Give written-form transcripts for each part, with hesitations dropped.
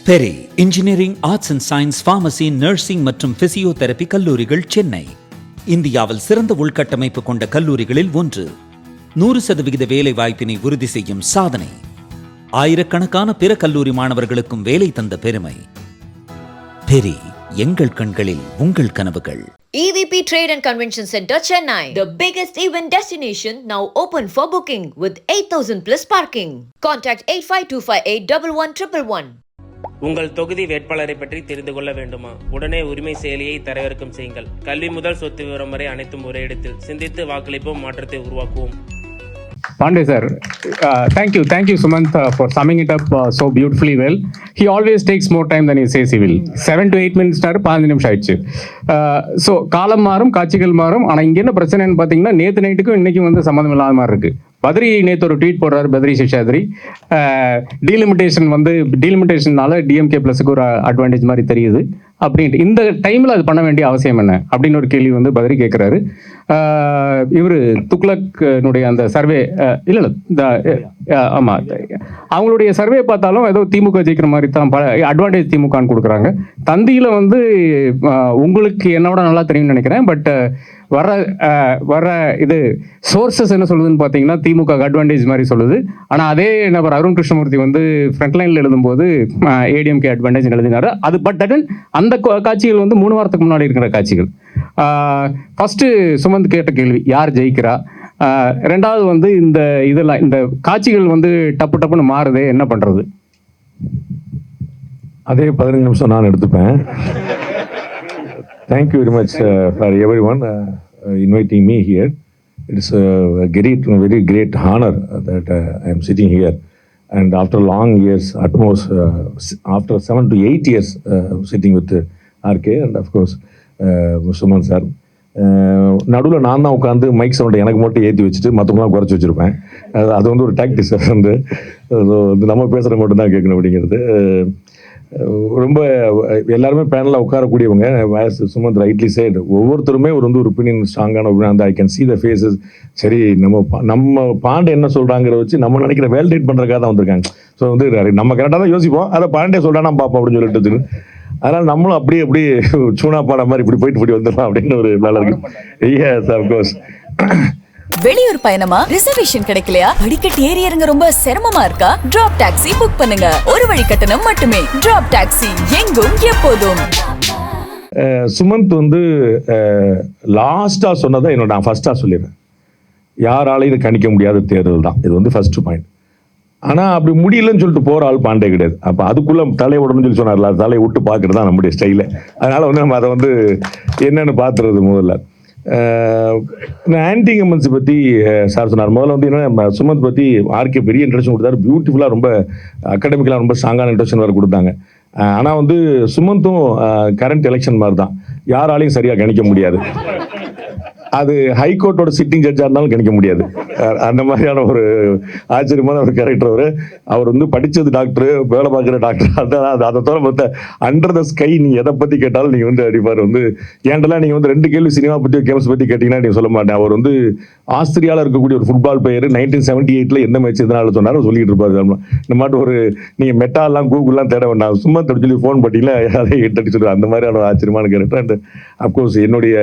Peri engineering, arts and science, pharmacy, nursing மற்றும் physiotherapy கல்லூரிகள் சென்னை இந்தியாவில் சிறந்த உள்கட்டமைப்பு கொண்ட கல்லூரிகளில் ஒன்று. 100% வேலை வாய்ப்பினை உறுதி செய்யும் சாதனை. ஆயிரக்கணக்கான பிற கல்லூரி மாணவர்களுக்கும் வேலை தந்த பெருமை. பெரி, எங்கள் கண்களில் உங்கள் கனவுகள். EVP Trade and Convention Center, Chennai, the biggest event destination, now open for booking with 8,000 plus parking. Contact 8525811111. உங்கள் தொகுதி வேட்பாளரை பற்றி தெரிந்து கொள்ள வேண்டுமா? உடனே உரிமை செயலியை தரவிறக்கம் செய்யுங்கள். கல்வி முதல் சொத்து விவரம் வரை அனைத்தும் ஒரே இடத்தில். சிந்தித்து வாக்களிப்போம், மாற்றத்தை உருவாக்குவோம். Pandey sir, thank you Sumant for summing it up so beautifully well. He always takes more time than he says he will. 7 to 8 minutes 15 நிமிஷம் ஆயிடுச்சு. ஸோ காலம் மாறும், காட்சிகள் மாறும். ஆனால் இங்கே என்ன பிரச்சனைன்னு பார்த்தீங்கன்னா, நேற்று நைட்டுக்கும் இன்றைக்கும் வந்து சம்மந்தம் இல்லாத மாதிரி இருக்குது. பத்ரி நேற்று ஒரு ட்வீட் போடுறாரு, பத்ரி சேஷாத்ரி. டீலிமிட்டேஷன்னால டிஎம்கே ப்ளஸுக்கு ஒரு அட்வான்டேஜ் மாதிரி தெரியுது அப்படின்ட்டு. இந்த டைமில் அது பண்ண வேண்டிய அவசியம் என்ன அப்படின்னு ஒரு கேள்வி வந்து பத்ரி கேட்குறாரு. இவர் துக்ளக்னுடைய அந்த சர்வே ஆமாம், அவங்களுடைய சர்வே பார்த்தாலும் ஏதோ திமுக ஜெயிக்கிற மாதிரி தான் அட்வான்டேஜ் திமுகன்னு கொடுக்குறாங்க. தந்தியில் வந்து உங்களுக்கு என்னோட நல்லா தெரியும்னு நினைக்கிறேன். பட் வர இது சோர்சஸ் என்ன சொல்லுதுன்னு பார்த்தீங்கன்னா, திமுக அட்வான்டேஜ் மாதிரி சொல்லுது. ஆனால் அதே நபர் அருண் கிருஷ்ணமூர்த்தி வந்து ஃப்ரண்ட் லைனில் எழுதும்போது ஏடிஎம்கே அட்வான்டேஜ் எழுதினாரு. அது பட் அந்த காட்சிகள் வந்து 3 வாரத்துக்கு முன்னாடி இருக்கிற காட்சிகள். ஃபர்ஸ்ட் சுமந்த் கேட்ட கேள்வி, யார் ஜெயிக்கிறா? ரெண்டாவது வந்து இந்த காட்சிகள் வந்து டப்புன்னு மாறுதே, என்ன பண்ணுறது? அதே 15 நிமிஷம் நான் எடுத்துப்பேன். Thank you very much for everyone inviting me here. It's a very great honor that I am sitting here, and after long years, at most after 7 to 8 years sitting with RK and of course Suman sir. நடுவில் நான் தான் உட்காந்து mic சவுண்டை எனக்கு மட்டும் ஏற்றி வச்சுட்டு மற்றவங்களாம் குறைச்சி வச்சுருப்பேன். அது வந்து ஒரு டாக்டிக்ஸ் வந்து நம்ம பேசுகிற மட்டும் தான் கேட்கணும் அப்படிங்கிறது. ரொம்ப எல்லாருமே பேனலில் உட்காரக்கூடியவங்க. சுமந்த் ரைட்லி சேட், ஒவ்வொருத்தருமே ஒரு ஒப்பீனியன், ஸ்ட்ராங்கான ஒப்பீனியன். அந்த I can see the faces. சரி, நம்ம பாண்டே என்ன சொல்கிறாங்கிறத வச்சு நம்ம நினைக்கிற வேலிடேட் பண்ணுறதுக்காக தான் வந்திருக்காங்க. ஸோ வந்து நம்ம கரெக்டாக தான் யோசிப்போம், அதை பாண்டே சொல்கிறானா பார்ப்போம் அப்படின்னு சொல்லிட்டு. அதனால் நம்மளும் அப்படியே சூனா பாட மாதிரி இப்படி போயிட்டு வந்துடலாம் அப்படின்னு ஒரு வேலை இருக்கு. Yes, of course. வெளியூர் பயணமா? ரிசர்வேஷன் கிடைக்கலையா? படிக்கட்டு ஏறி இறங்க ரொம்ப சிரமமா இருக்கா? டிராப் டாக்ஸி புக் பண்ணுங்க. ஒரு வழி கட்டணம் மட்டுமே. டிராப் டாக்ஸி, எங்கும் எப்போதும். சுமந்த் வந்து லாஸ்டா சொன்னதை நான் ஃபர்ஸ்டா சொல்லிடுறேன். யாராலையும் இது கணிக்க முடியாத தேர்தல் தான் இது வந்து ஃபர்ஸ்ட் பாயிண்ட். ஆனால் அப்படி முடியலன்னு சொல்லிட்டு போகிற ஆள் பாண்டே கிடையாது. அப்போ அதுக்குள்ளே தலையை விடணும்னு சொல்லி சொன்னார்ல, தலையை விட்டு பார்க்குறது தான் நம்முடைய ஸ்டைலு. அதனால் வந்து நம்ம அதை வந்து என்னென்னு பார்த்துறது. முதல்ல ஆன்டி இன்கம்பன்சி பற்றி சார் சொன்னார். முதல்ல வந்து என்னென்னா, சுமந்த் பற்றி ஆர்கே பெரிய இன்ட்ரடக்ஷன் கொடுத்தாரு. பியூட்டிஃபுல்லாக, ரொம்ப அகாடமிக்கலாக ரொம்ப ஸ்ட்ராங்கான இன்ட்ரடக்ஷன் வேறு கொடுத்தாங்க. ஆனால் வந்து சுமந்தும் கரண்ட் எலெக்ஷன் மாதிரி தான், யாராலையும் சரியாக கணிக்க முடியாது. அது ஹைகோர்ட்டோட சிட்டிங் ஜட்ஜாக இருந்தாலும் கணிக்க முடியாது. அந்த மாதிரியான ஒரு ஆச்சரியமான ஒரு கேரக்டர் அவர் வந்து படித்தது டாக்டர், வேலை பார்க்குற டாக்டர். அதை தவிர மற்ற அண்டர் த ஸ்கை நீங்கள் எதை பற்றி கேட்டாலும் நீங்கள் வந்து அடிப்பார். வந்து ஏன்டெல்லாம் நீங்கள் வந்து 2 கேள்வி சினிமா பற்றி, கேம்ஸ் பற்றி கேட்டிங்கன்னா நீங்கள் சொல்ல மாட்டேன். அவர் வந்து ஆஸ்திரியாவில் இருக்கக்கூடிய ஒரு ஃபுட்பால் பிளேயர் 1978 எந்த மேட்ச் எதனால சொன்னாரோ சொல்லிட்டு இருப்பாரு. இந்த மாதிரி ஒரு நீங்கள் மெட்டாலாம் கூகுள்லாம் தேட வேண்டாம், சும்மா சொல்லி ஃபோன் பண்ணிட்டீங்களா அதை எட்டடி சொல்லுவார். அந்த மாதிரியான ஒரு ஆச்சரியமான கேரக்டர். அண்ட் அப்கோர்ஸ் என்னுடைய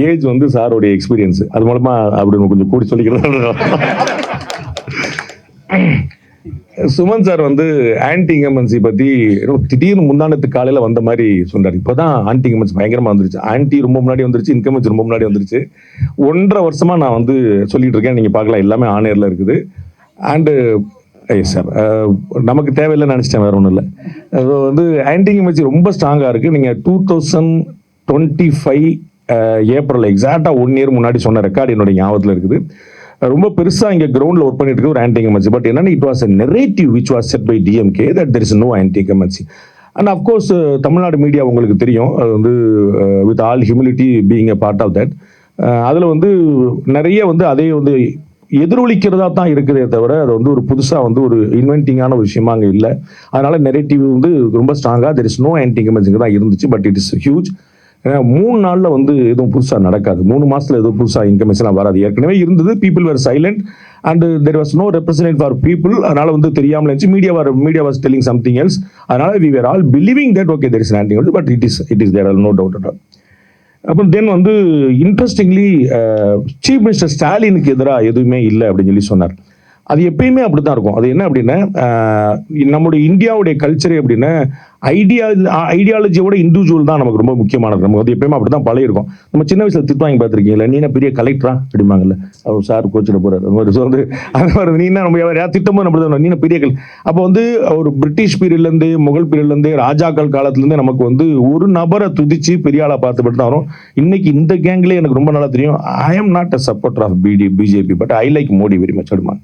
ஏஜ் வந்து சாரோடைய எக்ஸ்பீரியன்ஸ், அது மூலமா அப்படி கொஞ்சம் கூடி சொல்லிக்கிறது. சுமன் சார் வந்து ஆன்டி இன்கம்பன்சி பற்றி திடீர்னு முந்தானத்துக்கு காலையில் வந்த மாதிரி சொன்னார். இப்போ தான் ஆன்டி இன்கம்பன்சி பயங்கரமாக வந்துருச்சு. ஆன்டி ரொம்ப முன்னாடி வந்துருச்சு, இன்கம்பன்சி ரொம்ப முன்னாடி வந்துருச்சு. 1.5 வருஷமாக நான் வந்து சொல்லிட்டு இருக்கேன். நீங்கள் பார்க்கலாம், எல்லாமே ஆன்லைனில் இருக்குது. அண்டு சார் நமக்கு தேவையில்லைன்னு நினச்சிட்டேன், வேறு ஒன்றும் இல்லை. வந்து ஆன்டி இன்கம்பன்சி ரொம்ப ஸ்ட்ராங்காக இருக்குது. நீங்கள் 2025 ஏப்ரல் எக்ஸாக்டாக 1 இயர் முன்னாடி சொன்ன ரெக்கார்டு என்னோட ஞாபகத்தில் இருக்குது. ரொம்ப பெருசாக இங்கே கிரவுண்டில் ஒர்க் பண்ணிட்டு இருக்கு ஒரு ஆன்டி இன்கம்பன்சி. பட் என்னன்னா, it was a narrative which was set by DMK that there is no anti incumbency. And of course Tamil Nadu media உங்களுக்கு தெரியும், அது வந்து with all humility being a part of that, அதில் வந்து நிறைய வந்து அதே வந்து எதிரொலிக்கிறதா தான் இருக்குதே தவிர அது வந்து ஒரு புதுசாக வந்து ஒரு இன்வென்டிங்கான ஒரு விஷயமா அங்கே இல்லை. அதனால நெரேட்டிவ் வந்து ரொம்ப ஸ்ட்ராங்காக there is no anti incumbency தான் இருந்துச்சு. But it is huge. ஏன்னா 3 நாளில் வந்து எதுவும் புதுசாக நடக்காது, 3 மாதத்தில் எதுவும் புதுசாக இன்கமேஷன்லாம் வராது. ஏற்கனவே இருந்தது, people were silent and there was no represented for people. அதனால் வந்து தெரியாமல் இருந்துச்சு, media was telling something else. அதனால் we were all believing that okay there is an anti, but it is there no doubt at all. அப்புறம் then வந்து interestingly chief minister ஸ்டாலினுக்கு எதிராக எதுவுமே இல்லை அப்படின்னு சொல்லி சொன்னார். அது எப்பயுமே அப்படி தான் இருக்கும். அது என்ன அப்படின்னா, நம்முடைய இந்தியாவுடைய கல்ச்சரே அப்படின்னா ஐடியாலஜியோட இண்டிவிஜுவல் தான் நமக்கு ரொம்ப முக்கியமானது. நமக்கு வந்து எப்பயுமே அப்படி தான் பழகிருக்கும். நம்ம சின்ன வயசில் திட்டுவாங்க பார்த்துருக்கீங்களா, நீ என்ன பெரிய கலெக்டரா அப்படிம்பாங்கல்ல, அவர் சார் கோச்சிட போறாரு அந்த மாதிரி. ஸோ வந்து அந்த மாதிரி நீ என்ன நம்ம யார் திட்டமும் அப்படி தான், நீ என்ன பெரிய அப்போ வந்து ஒரு பிரிட்டிஷ் பீரியட்லேருந்து முகல் பீரியட்லேருந்து ராஜாக்கள் காலத்துலேருந்து நமக்கு வந்து ஒரு நபரை துதிச்சு பெரிய ஆளாக பார்த்துப்பட்டு தான் வரும். இன்னைக்கு இந்த கேங்லேயே எனக்கு ரொம்ப நல்லா தெரியும், I am not a supporter of BJP but I like Modi very much அப்படிமா.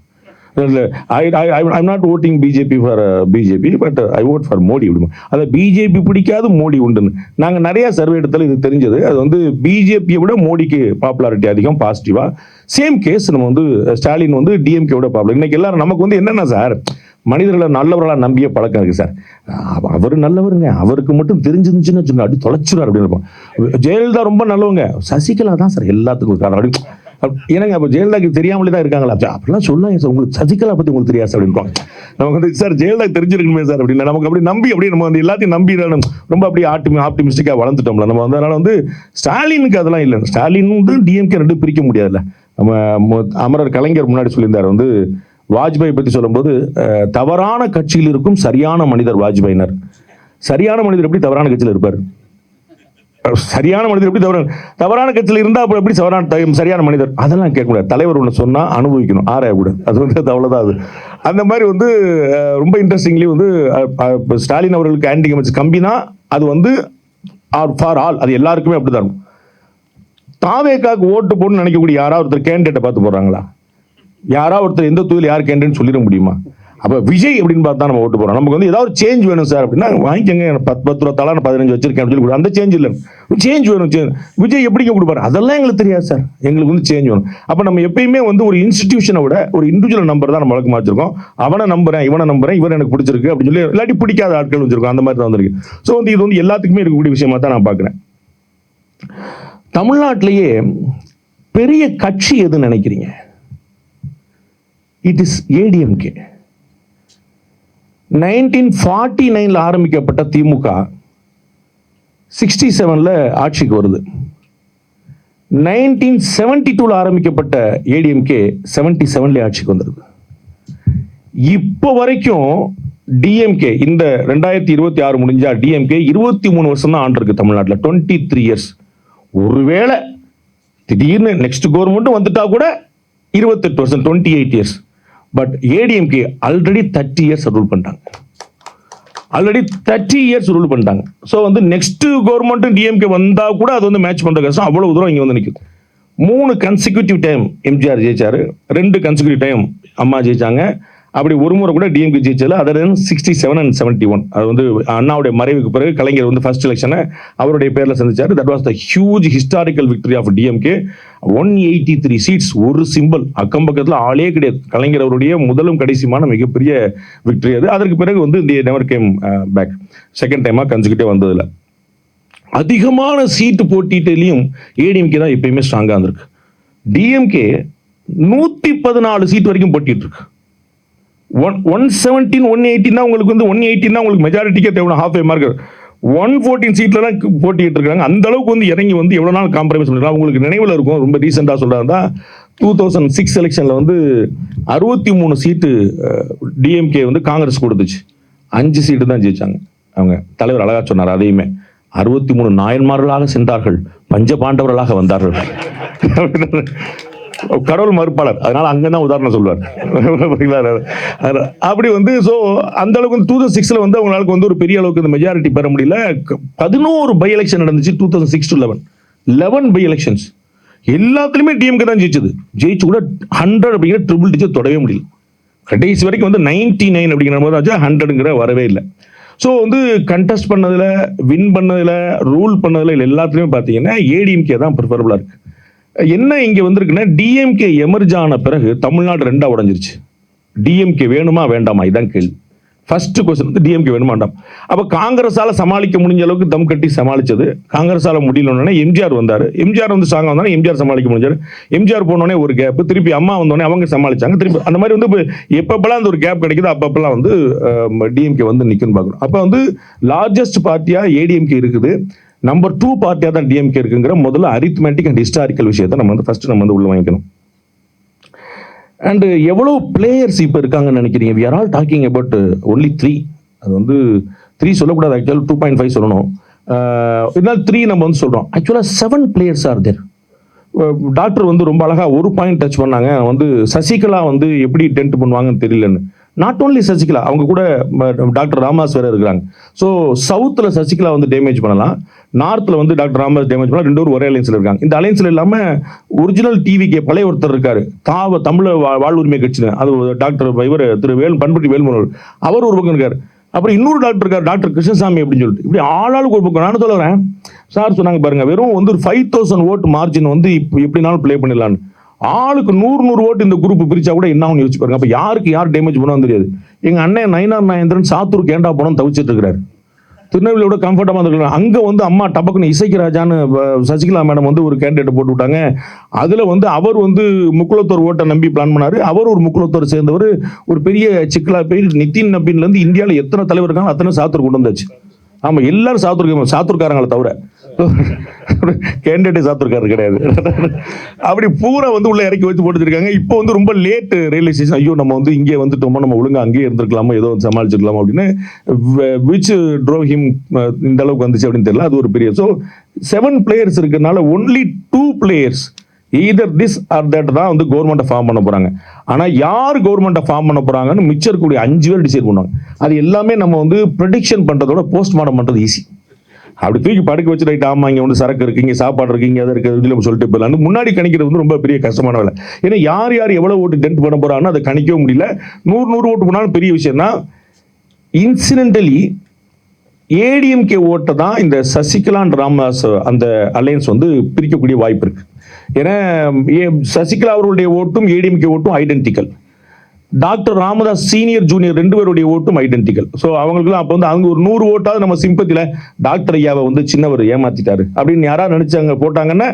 I'm not voting BJP for BJP, but I vote for Modi அப்படிமா. அதை பிஜேபி பிடிக்காது மோடி உண்டுன்னு நாங்கள் நிறைய சர்வே எடுத்தாலும் இது தெரிஞ்சது. அது வந்து பிஜேபியை விட மோடிக்கு பாப்புலாரிட்டி அதிகம், பாசிட்டிவா. சேம் கேஸ் நம்ம வந்து ஸ்டாலின் வந்து டிஎம்கே விட பாப்புலர். இன்னைக்கு எல்லாரும் நமக்கு வந்து என்னென்ன சார், மனிதர்களை நல்லவர்களாக நம்பிய பழக்கம் இருக்கு சார். அவர் நல்லவருங்க, அவருக்கு மட்டும் தெரிஞ்சிருந்துச்சுன்னு வச்சுங்க அப்படி தொலைச்சிடும் அப்படின்னு இருப்போம். ஜெயலலிதா ரொம்ப நல்லவங்க, சசிகலா தான் சார் எல்லாத்துக்கும் காரணம் அப்படி. ஏன்னாங்க அப்போ ஜெயலலிதாக்கு தெரியாமலே தான் இருக்காங்களா அப்படிலாம் சொல்லாங்க சார், உங்களுக்கு சசிகலா பற்றி உங்களுக்கு தெரியாது சார் அப்படின்னு. நமக்கு வந்து சார் ஜெயலலிதா தெரிஞ்சிருக்கணுமே சார் அப்படின்னா நமக்கு அப்படி நம்பி அப்படியே நம்ம வந்து எல்லாத்தையும் நம்பி ரொம்ப அப்படியே ஆப்டிமிஸ்டிக்காக வளர்ந்துட்டோம்ல நம்ம. அதனால வந்து ஸ்டாலினுக்கு அதெல்லாம் இல்லை. ஸ்டாலின் வந்து டிஎம்கே ரெண்டு பிரிக்க முடியாதுல்ல. நம்ம அமரர் கலைஞர் முன்னாடி சொல்லியிருந்தார் வந்து, வாஜ்பாய் பற்றி சொல்லும்போது, தவறான கட்சியில் இருக்கும் சரியான மனிதர் வாஜ்பாயினர். சரியான மனிதர் எப்படி தவறான கட்சியில் இருப்பார்? சரியான மனிதர் எப்படி தவறான கட்சியில் இருந்தா அப்போ எப்படி சரியான மனிதர்? அதெல்லாம் கேட்க முடியாது. தலைவர் ஒன்று சொன்னா அனுபவிக்கணும், ஆராயக்கூடாது. அது வந்து அவ்வளோதான். அது அந்த மாதிரி வந்து ரொம்ப இன்ட்ரெஸ்டிங்லி வந்து ஸ்டாலின் அவர்களுக்கு ஆன்டி கம்யூனிஸ்ட் கம்பினா அது வந்து ஃபார் ஆல், அது எல்லாருக்குமே அப்படிதான் இருக்கும். தாவேக்காக்கு ஓட்டு போடணும்னு நினைக்கக்கூடிய யாராவது ஒருத்தர் கேண்டிடேட்டை பார்த்து போடுறாங்களா? யாராவது ஒருத்தர் எந்த தொழில் யார் கேண்டிடேட்னு சொல்லிட முடியுமா? அப்போ விஜய் அப்படின்னு பார்த்தா நம்ம ஓட்டு போகிறோம். நமக்கு வந்து ஏதாவது சேஞ்ச் வேணும் சார் அப்படின்னா வாங்கிக்கங்க, 10 ரூபா தலா 15 வச்சிருக்கேன் சொல்லி கொடுக்கும். அந்த சேஞ்ச் இல்லை, சேஞ்ச் வேணும். விஜய் எப்படிங்க கொடுப்பாரு? அதெல்லாம் எங்களுக்கு தெரியாது சார், எங்களுக்கு வந்து சேஞ்ச் வேணும். அப்போ நம்ம எப்பயுமே வந்து ஒரு இன்ஸ்டிடியூஷனை விட ஒரு இண்டிவிஜுவல் நம்பர் தான் நம்ம வழக்கமாக வச்சிருக்கோம். அவனை நம்புறேன், இவனை நம்புறேன், இவன் எனக்கு பிடிச்சிருக்கு அப்படின்னு சொல்லி இல்லாட்டி பிடிக்காத ஆட்கள் வச்சிருக்கோம். அந்த மாதிரி தான் வந்திருக்கு. ஸோ வந்து இது வந்து எல்லாத்துக்குமே இருக்கக்கூடிய விஷயமா தான் நான் பார்க்குறேன். தமிழ்நாட்டிலேயே பெரிய கட்சி எதுன்னு நினைக்கிறீங்க? It is ADMK. 1949 ஆரம்பிக்கப்பட்ட திமுக 67 ஆட்சிக்கு வருது. 1972 ஆரம்பிக்கப்பட்ட ஏடிஎம்கே 77 ஆட்சிக்கு வந்துருது. இப்போ வரைக்கும் டிஎம்கே இந்த 2026 முடிஞ்சா டிஎம்கே 23 வருஷம் தான் ஆண்டிருக்கு தமிழ்நாட்டில், 23 இயர்ஸ். ஒருவேளை திடீர்னு நெக்ஸ்ட் கவர்மெண்ட் வந்துட்டா கூட 28 வருஷம், 28 years. But ADMK already 30 years rule பண்ணிட்டாங்க. ஸோ வந்து நெக்ஸ்ட் கவர்மெண்ட் டிஎம்கே வந்தா கூட அது வந்து மேட்ச் பண்ற கஷ்டம். அவ்வளவு தூரம் இங்க வந்து நிற்குது. 3 கன்சிக்யூட்டிவ் டைம் எம்ஜிஆர் ஜெயிச்சாரு, 2 கன்சிக்யூட்டிவ் டைம் அம்மா ஜெயிச்சாங்க. அப்படி ஒரு முறை கூட டிஎம்கே ஜெயிச்சல. Other 67 and 71. அது வந்து அண்ணாவுடைய மறைவுக்கு பிறகு கலைஞர் வந்து ஃபர்ஸ்ட் எலெக்ஷனை அவருடைய பேர்ல சந்திச்சாரு. That was the huge historical victory of DMK. 183 seats, ஒரு சிம்பிள், அக்கம் பக்கத்தில் ஆளே கிடையாது. கலைஞர் அவருடைய முதலும் கடைசியுமான மிகப்பெரிய விக்டரி அது. அதற்கு பிறகு வந்து தி நெவர் கேம் பேக். செகண்ட் டைமா கன்சிக்யூட்டிவ் வந்ததுல அதிகமான சீட்டு போட்டியிலையும் ஏடிஎம்கே தான் எப்பயுமே ஸ்ட்ராங்கா இருந்திருக்கு. டிஎம்கே 114 சீட் வரைக்கும் போட்டிட்டு இருக்கு. 117 118 தான் உங்களுக்கு வந்து 118 தான் உங்களுக்கு மெஜாரிட்டிக்கே தேவை, ஹாஃப் ஏ மார்க். 114 சீட்ல தான் போட்டிட்டு இருக்காங்க. அந்த அளவுக்கு வந்து இறங்கி வந்து எவ்வளவு நாள் காம்ப்ரமைஸ் பண்ணிருக்காங்க உங்களுக்கு நினைவுல இருக்கும். ரொம்ப ரீசெண்டா சொல்றாங்க, 2006 எலெக்ஷன்ல வந்து 63 சீட்டு டிஎம்கே வந்து காங்கிரஸ் கொடுத்துச்சு, 5 சீட்டு தான் ஜெயிச்சாங்க. அவங்க தலைவர் அழகா சொன்னார், அதையுமே 63 நாயன்மார்களாக சென்றார்கள், பஞ்ச பாண்டவர்களாக வந்தார்கள். கடவுள் மறுப்பாளர், அதனால அங்கதான் உதாரணம் சொல்வார். அப்படி வந்து ஸோ அந்த அளவுக்கு 2006 வந்து அவங்களுக்கு வந்து ஒரு பெரிய அளவுக்கு இந்த மெஜாரிட்டி பெற முடியல. 11 பை எலெக்ஷன் நடந்துச்சு 2006 to 11 பை எலெக்ஷன்ஸ். எல்லாத்துலயுமே டிஎம்கே தான் ஜெயிச்சது. ஜெயிச்சு கூட 100 அப்படிங்கிற ட்ரிபிள் டிஜிட் தொடவே முடியல. கடைசி வரைக்கும் வந்து 99 அப்படிங்கிற போது 100ங்கிற வரவே இல்லை. ஸோ வந்து கண்டெஸ்ட் பண்ணதுல, வின் பண்ணதுல, ரூல் பண்ணதுல எல்லாத்துலயுமே பார்த்தீங்கன்னா ஏடிஎம்கே தான் ப்ரிஃபரபிளா இருக்கு. என்ன இங்க வந்திருக்குன்னா, டிஎம்கே எமர்ஜ் ஆன பிறகு தமிழ்நாடு 2ஆ உடைஞ்சிருச்சு. டிஎம்கே வேணுமா வேண்டாமா இதான் கேள்வி. ஃபர்ஸ்ட் கொஸ்டின் வந்து டிஎம்கே வேணுமாண்டாம். அப்போ காங்கிரஸால சமாளிக்க முடிஞ்ச அளவுக்கு தம் கட்டி சமாளிச்சது. காங்கிரஸால முடியலன்னே எம்ஜிஆர் வந்தார். எம்ஜிஆர் வந்து ஸ்ட்ராங்காக வந்தாலும் எம்ஜிஆர் சமாளிக்க முடிஞ்சாரு. எம்ஜிஆர் போனோடனே ஒரு கேப், திருப்பி அம்மா வந்தோடனே அவங்க சமாளிச்சாங்க. திருப்பி அந்த மாதிரி வந்து எப்பப்பெல்லாம் அந்த ஒரு கேப் கிடைக்குது அப்பப்பெல்லாம் வந்து டிஎம்கே வந்து நிற்குன்னு பார்க்கணும். அப்போ வந்து லார்ஜஸ்ட் பார்ட்டியாக ஏடிஎம்கே இருக்குது, நம்பர் 2 பார்ட்டியாக தான் டிஎம்கே இருக்குங்கிற முதல்ல அரித்மெட்டிக் அண்ட் ஹிஸ்டாரிக்கல் விஷயத்தை நம்ம வந்து ஃபர்ஸ்ட் நம்ம வந்து உள்ள வாங்கிக்கணும். அண்ட் எவ்வளோ பிளேயர்ஸ் இப்போ இருக்காங்கன்னு நினைக்கிறீங்க? We are all talking about only 3. அது வந்து 3 சொல்லக்கூடாது, ஆக்சுவல் 2.5 சொல்லணும். இதனால் 3 நம்ம வந்து சொல்கிறோம். ஆக்சுவலாக 7 பிளேயர்ஸ் ஆர் தேர். டாக்டர் வந்து ரொம்ப அழகாக ஒரு பாயிண்ட் டச் பண்ணாங்க, வந்து சசிகலா வந்து எப்படி டென்ட் பண்ணுவாங்கன்னு தெரியலன்னு. நாட் ஓன்லி சசிகலா, அவங்க கூட டாக்டர் ராமதாஸ் வேற இருக்கிறாங்க. ஸோ சவுத்தில் சசிகலா வந்து டேமேஜ் பண்ணலாம், நார்த்தில் வந்து டாக்டர் ராமதாஸ் டேமேஜ் பண்ணலாம். 2 பேரும் ஒரே அலைன்ஸில் இருக்காங்க. இந்த அலைன்ஸில் இல்லாமல் ஒரிஜினல் டிவிக்கு பழைய ஒருத்தர் இருக்காரு, தமிழ் வாழ்வுரிமை கட்சின்னு, அது டாக்டர் இவர் திரு பண்புட்டி வேல்முருகன், அவர் ஒரு பக்கம் இருக்கார். அப்புறம் இன்னொரு டாக்டர் இருக்கார், டாக்டர் கிருஷ்ணசாமி அப்படின்னு சொல்லிட்டு. இப்படி ஆளாளுக்கு ஒரு பக்கம். நானும் சொல்ல வரேன், சார் சொன்னாங்க பாருங்க, வெறும் வந்து ஒரு 5000 ஓட்டு மார்ஜின் வந்து இப்போ எப்படினாலும் ப்ளே பண்ணிடலான்னு. ஆளுக்கு 100 ஓட்டு இந்த குரூப் பிரிச்சா கூட என்ன யோசிச்சு பாருங்க. அப்ப யாருக்கு யார் டேமேஜ் பண்ணவும் தெரியாது. எங்க அண்ணன் நயினார் நாயந்திரன் சாத்தூர் கேண்டா போனோம் தவிச்சிட்டு இருக்கிறாரு. திருநெல்வேலியோட கம்ஃபர்டபா இருந்திருக்காங்க. அங்க வந்து அம்மா டபக்குன்னு இசைக்கு ராஜான்னு சசிகலா மேடம் வந்து ஒரு கேண்டிடேட் போட்டு விட்டாங்க. அதுல வந்து அவர் வந்து முக்குளத்தோர் ஓட்டை நம்பி பிளான் பண்ணாரு. அவர் ஒரு முக்குளத்தோர் சேர்ந்தவர். ஒரு பெரிய சிக்கலா போய் நிதின் நபின்ல இருந்து இந்தியாவில் எத்தனை தலைவர் இருக்காங்க அத்தனை சாத்தூர் கொண்டு வந்தாச்சு. ஆமா, எல்லாரும் சாத்தூர்காரங்களை தவிர கேண்டிடேட் சாத்தூர்காரர் கிடையாது. அப்படி பூரா வந்து உள்ள இறக்கி வச்சு போட்டுருக்காங்க. இப்போ வந்து ரொம்ப லேட் ரியலைசேஷன், ஐயோ நம்ம வந்து இங்கே வந்துட்டோமோ, நம்ம ஒழுங்கா அங்கேயே இருந்திருக்கலாமோ, ஏதோ வந்து சமாளிச்சிருக்கலாமோ அப்படின்னு. விச் ட்ரோவ் ஹிம் இந்த அளவுக்கு வந்துச்சு அப்படின்னு தெரியல. அது ஒரு பெரிய. ஸோ 7 பிளேயர்ஸ் இருக்கிறதுனால only 2 players either this or that தான் வந்து கவர்மெண்ட்டை ஃபார்ம் பண்ண போறாங்க. ஆனா யார் கவர்மெண்ட்டை ஃபார்ம் பண்ண போறாங்கன்னு மிச்சம் இருக்கக்கூடிய 5 பேர் டிசைட் பண்ணுவாங்க. அது எல்லாமே நம்ம வந்து ப்ரெடிக்ஷன் பண்றதோட போஸ்ட்மார்ட்டம் பண்றது ஈஸி. அப்படி தூக்கி படுக்க வச்சு ரைட், ஆமா இங்க வந்து சரக்கு இருக்கு, இங்க சாப்பாடு இருக்கு, இங்க அதை இருக்கு சொல்லிட்டு போயிடலாம். முன்னாடி கணிக்கிறது வந்து ரொம்ப பெரிய கஷ்டமான வேலை. ஏன்னா யார் யார் எவ்வளவு ஓட்டு டென்ட் பண்ண போறாங்கன்னு அதை கணிக்கவும் முடியல. 100 ஓட்டு போனாலும் பெரிய விஷயம் தான். இன்சிடென்டலி ஏடிஎம்கே ஓட்டை தான் இந்த சசிகலா அண்ட் ராமதாஸ் அந்த அலையன்ஸ் வந்து பிரிக்கக்கூடிய வாய்ப்பு இருக்கு. ஏன்னா சசிகலா அவர்களுடைய ஓட்டும் ஏடிஎம்கே ஓட்டும் identical. Doctor Ramadoss senior junior 2 பேருடைய ஓட்டும் ஐடென்டிக்கல். ஸோ அவங்களுக்குலாம் அப்போ வந்து அவங்க ஒரு 100 ஓட்டாவது நம்ம சிம்பத்தியில் டாக்டர் ஐயாவை வந்து சின்னவர் ஏமாத்திட்டாரு அப்படின்னு யாராவது நினைச்சாங்க போட்டாங்கன்னா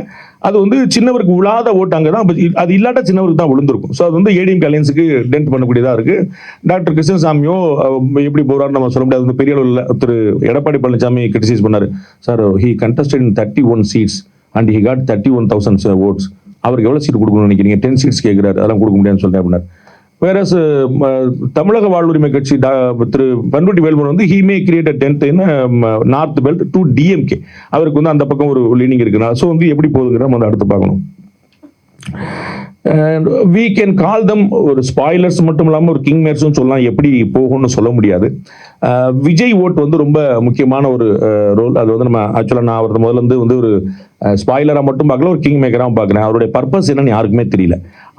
அது வந்து சின்னவருக்கு விழாத ஓட்டாங்க தான். அது இல்லாட்ட சின்னவருக்கு தான் விழுந்திருக்கும். ஸோ அது வந்து ஏடிஎம்கே அலையன்ஸுக்கு டென்ட் பண்ணக்கூடியதாக இருக்கு. டாக்டர் கிருஷ்ணசாமியோ எப்படி போறாரு நம்ம சொல்ல முடியாது. பெரிய அளவில் திரு எடப்பாடி பழனிசாமி கிரிட்டிசைஸ் பண்ணாரு. Sir he contested in 31 seats and he got 31,000 votes. அவருக்கு எவ்வளோ சீட் கொடுக்கணும்னு நினைக்கிறீங்க? 10 seats கேட்கிறாரு, அதெல்லாம் கொடுக்க முடியாதுன்னு சொல்லிட்டு அப்படின்னாரு. வேற தமிழக வாழ்வுரிமை கட்சி திரு பண்ருட்டி வேல்முருகன் வந்து he may create a dent in north belt to DMK. அவருக்கு வந்து அந்த பக்கம் ஒரு லீனிங் இருக்குன்னா. ஸோ வந்து எப்படி போகுதுங்கிற நம்ம வந்து அடுத்து பார்க்கணும். we can call them ஒரு ஸ்பாய்லர்ஸ் மட்டும் இல்லாமல் ஒரு கிங் மேர்ஸும் சொல்லலாம். எப்படி போகும்னு சொல்ல முடியாது. விஜய் ஓட் வந்து ரொம்ப முக்கியமான ஒரு ரோல். அது வந்து நம்ம ஆக்சுவலாக நான் அவர் முதல்ல வந்து ஒரு ஸ்பாய்லராக மட்டும் பார்க்கல, ஒரு கிங் மேக்கராகவும் பார்க்குறேன். அவருடைய பர்பஸ் என்னன்னு யாருக்குமே தெரியல.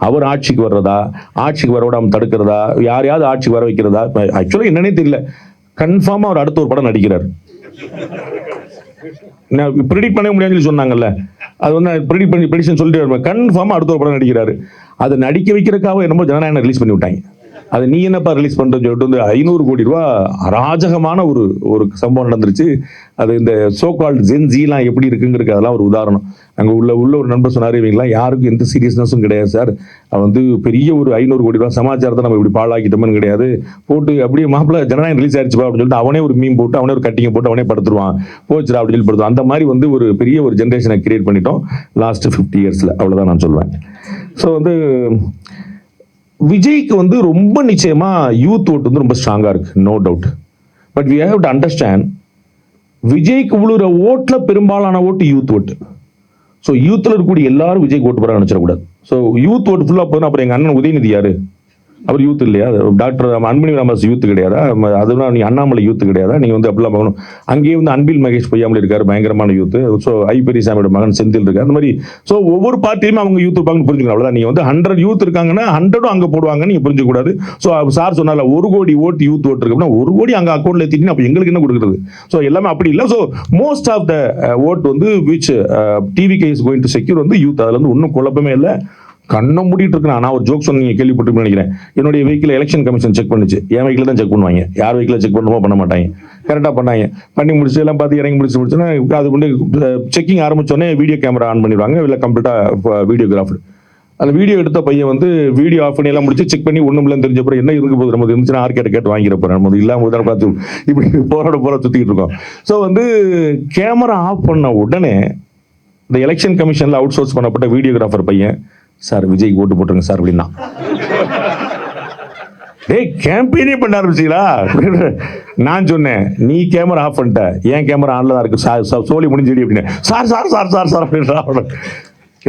அவர் ஆட்சிக்கு வர்றதா, ஆட்சிக்கு வர விடாமல் தடுக்கிறதா, யாரையாவது ஆட்சிக்கு வர வைக்கிறதா, ஆக்சுவலாக என்னன்னே தெரியல. கன்ஃபார்மாக அவர் அடுத்த ஒரு படம் நடிக்கிறார். நான் ப்ரெடிக்ட் பண்ண முடியாதுன்னு சொன்னாங்கல்ல, அது வந்து ப்ரெடிக்ஷன் சொல்லிட்டு கன்ஃபார்மாக அடுத்த ஒரு படம் நடிக்கிறாரு. அதை நடிக்க வைக்கிறதுக்காக என்னமோ ஜனநாயகம் ரிலீஸ் பண்ணி விட்டாங்க. அது நீ என்னப்பா ரிலீஸ் பண்ணுறது சொல்லிட்டு வந்து 500 கோடி ரூபா அராஜகமான ஒரு சம்பவம் நடந்துருச்சு. அது இந்த சோகால்டு ஜென்ஜிலாம் எப்படி இருக்குங்கிறதுக்கு அதெல்லாம் ஒரு உதாரணம். அங்கே உள்ள ஒரு நண்பர் சொன்னார், இவங்களாம் யாருக்கும் எந்த சீரியஸ்னஸும் கிடையாது சார், அது வந்து பெரிய ஒரு 500 கோடி ரூபா சமாச்சாரத்தை நம்ம இப்படி பாழாக்கிட்டோம்னு கிடையாது, போட்டு அப்படியே மாப்பிள்ள ஜனநாயகம் ரிலீஸ் ஆயிடுச்சுப்பா அப்படின்னு சொல்லிட்டு அவனே ஒரு மீம் போட்டு அவனே ஒரு கட்டிங்க போட்டு அவனே படுத்துருவான், போச்சுடா அப்படின்னு சொல்லி படுத்துவான். அந்த மாதிரி வந்து ஒரு பெரிய ஒரு ஜென்ரேஷனை கிரியேட் பண்ணிட்டோம் லாஸ்ட் 50 இயர்ஸில். அவ்வளோதான் நான் சொல்லுவேன். ஸோ வந்து விஜய்க்கு வந்து ரொம்ப நிச்சயமா யூத் ஓட்டு வந்து ரொம்ப ஸ்ட்ராங்கா இருக்கு, no doubt. But we have to understand, விஜய்க்கு விழுற ஓட்டுல பெரும்பாலான ஓட்டு யூத் ஓட்டு. ஸோ யூத்தில் இருக்கக்கூடிய எல்லாரும் விஜய்க்கு ஓட்டு போட நினைச்சிடக்கூடாது. ஸோ யூத் ஓட்டு ஃபுல்லாக போதும். அப்புறம் எங்கள் அண்ணன் உதயநிதி யாரு? அவர் யூத் இல்லையா? டாக்டர் அன்பில் ராமதாஸ் யூத் கிடையாதா? அதுதான் நீ அண்ணாமலை யூத் கிடையாதா? நீங்கள் வந்து அப்படிலாம் பார்க்கணும். அங்கேயே வந்து அன்பில் மகேஷ் பொய்யாமல் இருக்காரு, பயங்கரமான யூத். ஸோ ஐ பெரியசாமியோட மகன் செந்தில் இருக்காரு. அந்த மாதிரி ஸோ ஒவ்வொரு பார்ட்டியுமே அவங்க யூத் இருப்பாங்கன்னு புரிஞ்சுக்கணும். அவ்வளோதான். நீங்கள் வந்து 100 யூத் இருக்காங்கன்னா 100 அங்கே போடுவாங்கன்னு நீங்கள் புரிஞ்சுக்கூடாது. ஸோ சார் சொன்னால 1 கோடி ஓட்டு யூத் ஓட்டு இருக்கு அப்படின்னா 1 கோடி அங்கே அக்கௌண்ட்ல ஏற்றிட்டு அப்போ எங்களுக்கு என்ன கொடுக்குறது? ஸோ எல்லாமே அப்படி இல்லை. So most of the vote வந்து which TVK is going to secure வந்து யூத். அதில் வந்து ஒன்றும் குழப்பமே இல்லை. கண்ணை மூடிட்டு இருக்கிறான். நான் ஒரு ஜோக் சொன்ன நீங்கள் கேள்விப்பட்டு நினைக்கிறேன். என்னுடைய வெஹிக்கிள் எலெக்ஷன் கமிஷன் செக் பண்ணுச்சு. என் வெஹிக்கிள் தான் செக் பண்ணுவாங்க, யார் வெஹிக்கில் செக் பண்ணுமோ பண்ண மாட்டாங்க. கரெக்டாக பண்ணாங்க. பண்ணி முடிச்சு எல்லாம் பார்த்து இறங்கி முடிச்சுன்னா அது கொண்டு செக்கிங் ஆரம்பிச்சோடனே வீடியோ கேமரா ஆன் பண்ணிடுவாங்க, இல்லை கம்ப்ளீட்டாக வீடியோகிராஃபர். அந்த வீடியோ எடுத்த பையன் வந்து வீடியோ ஆஃப் பண்ணி எல்லாம் முடிச்சு செக் பண்ணி ஒன்றும் இல்லைன்னு தெரிஞ்சப்பறம் என்ன இருக்கு போது நம்ம இருந்துச்சுன்னா கேட்டு வாங்கிடப்போம். நம்ம இல்லாமல் தான் பார்த்து இப்படி போராட சுற்றிக்கிட்டு இருக்கோம். ஸோ வந்து கேமரா ஆஃப் பண்ண உடனே இந்த எலெக்ஷன் கமிஷனில் அவுட் சோர்ஸ் பண்ணப்பட்ட வீடியோகிராஃபர் பையன், சார் விஜய்க்கு ஓட்டு போட்டுருங்க சார் அப்படின்னா. டேய் கேம்பெயினே பண்ண ஆரம்பிச்சிங்களா? நான் சொன்னேன், நீ கேமரா ஆஃப் பண்ணிட்ட, என் கேமரா ஆன்ல தான் இருக்கு, சோழி முடிஞ்சிடி அப்படின்னு. Sir sir sir sir sir அப்படின்றா.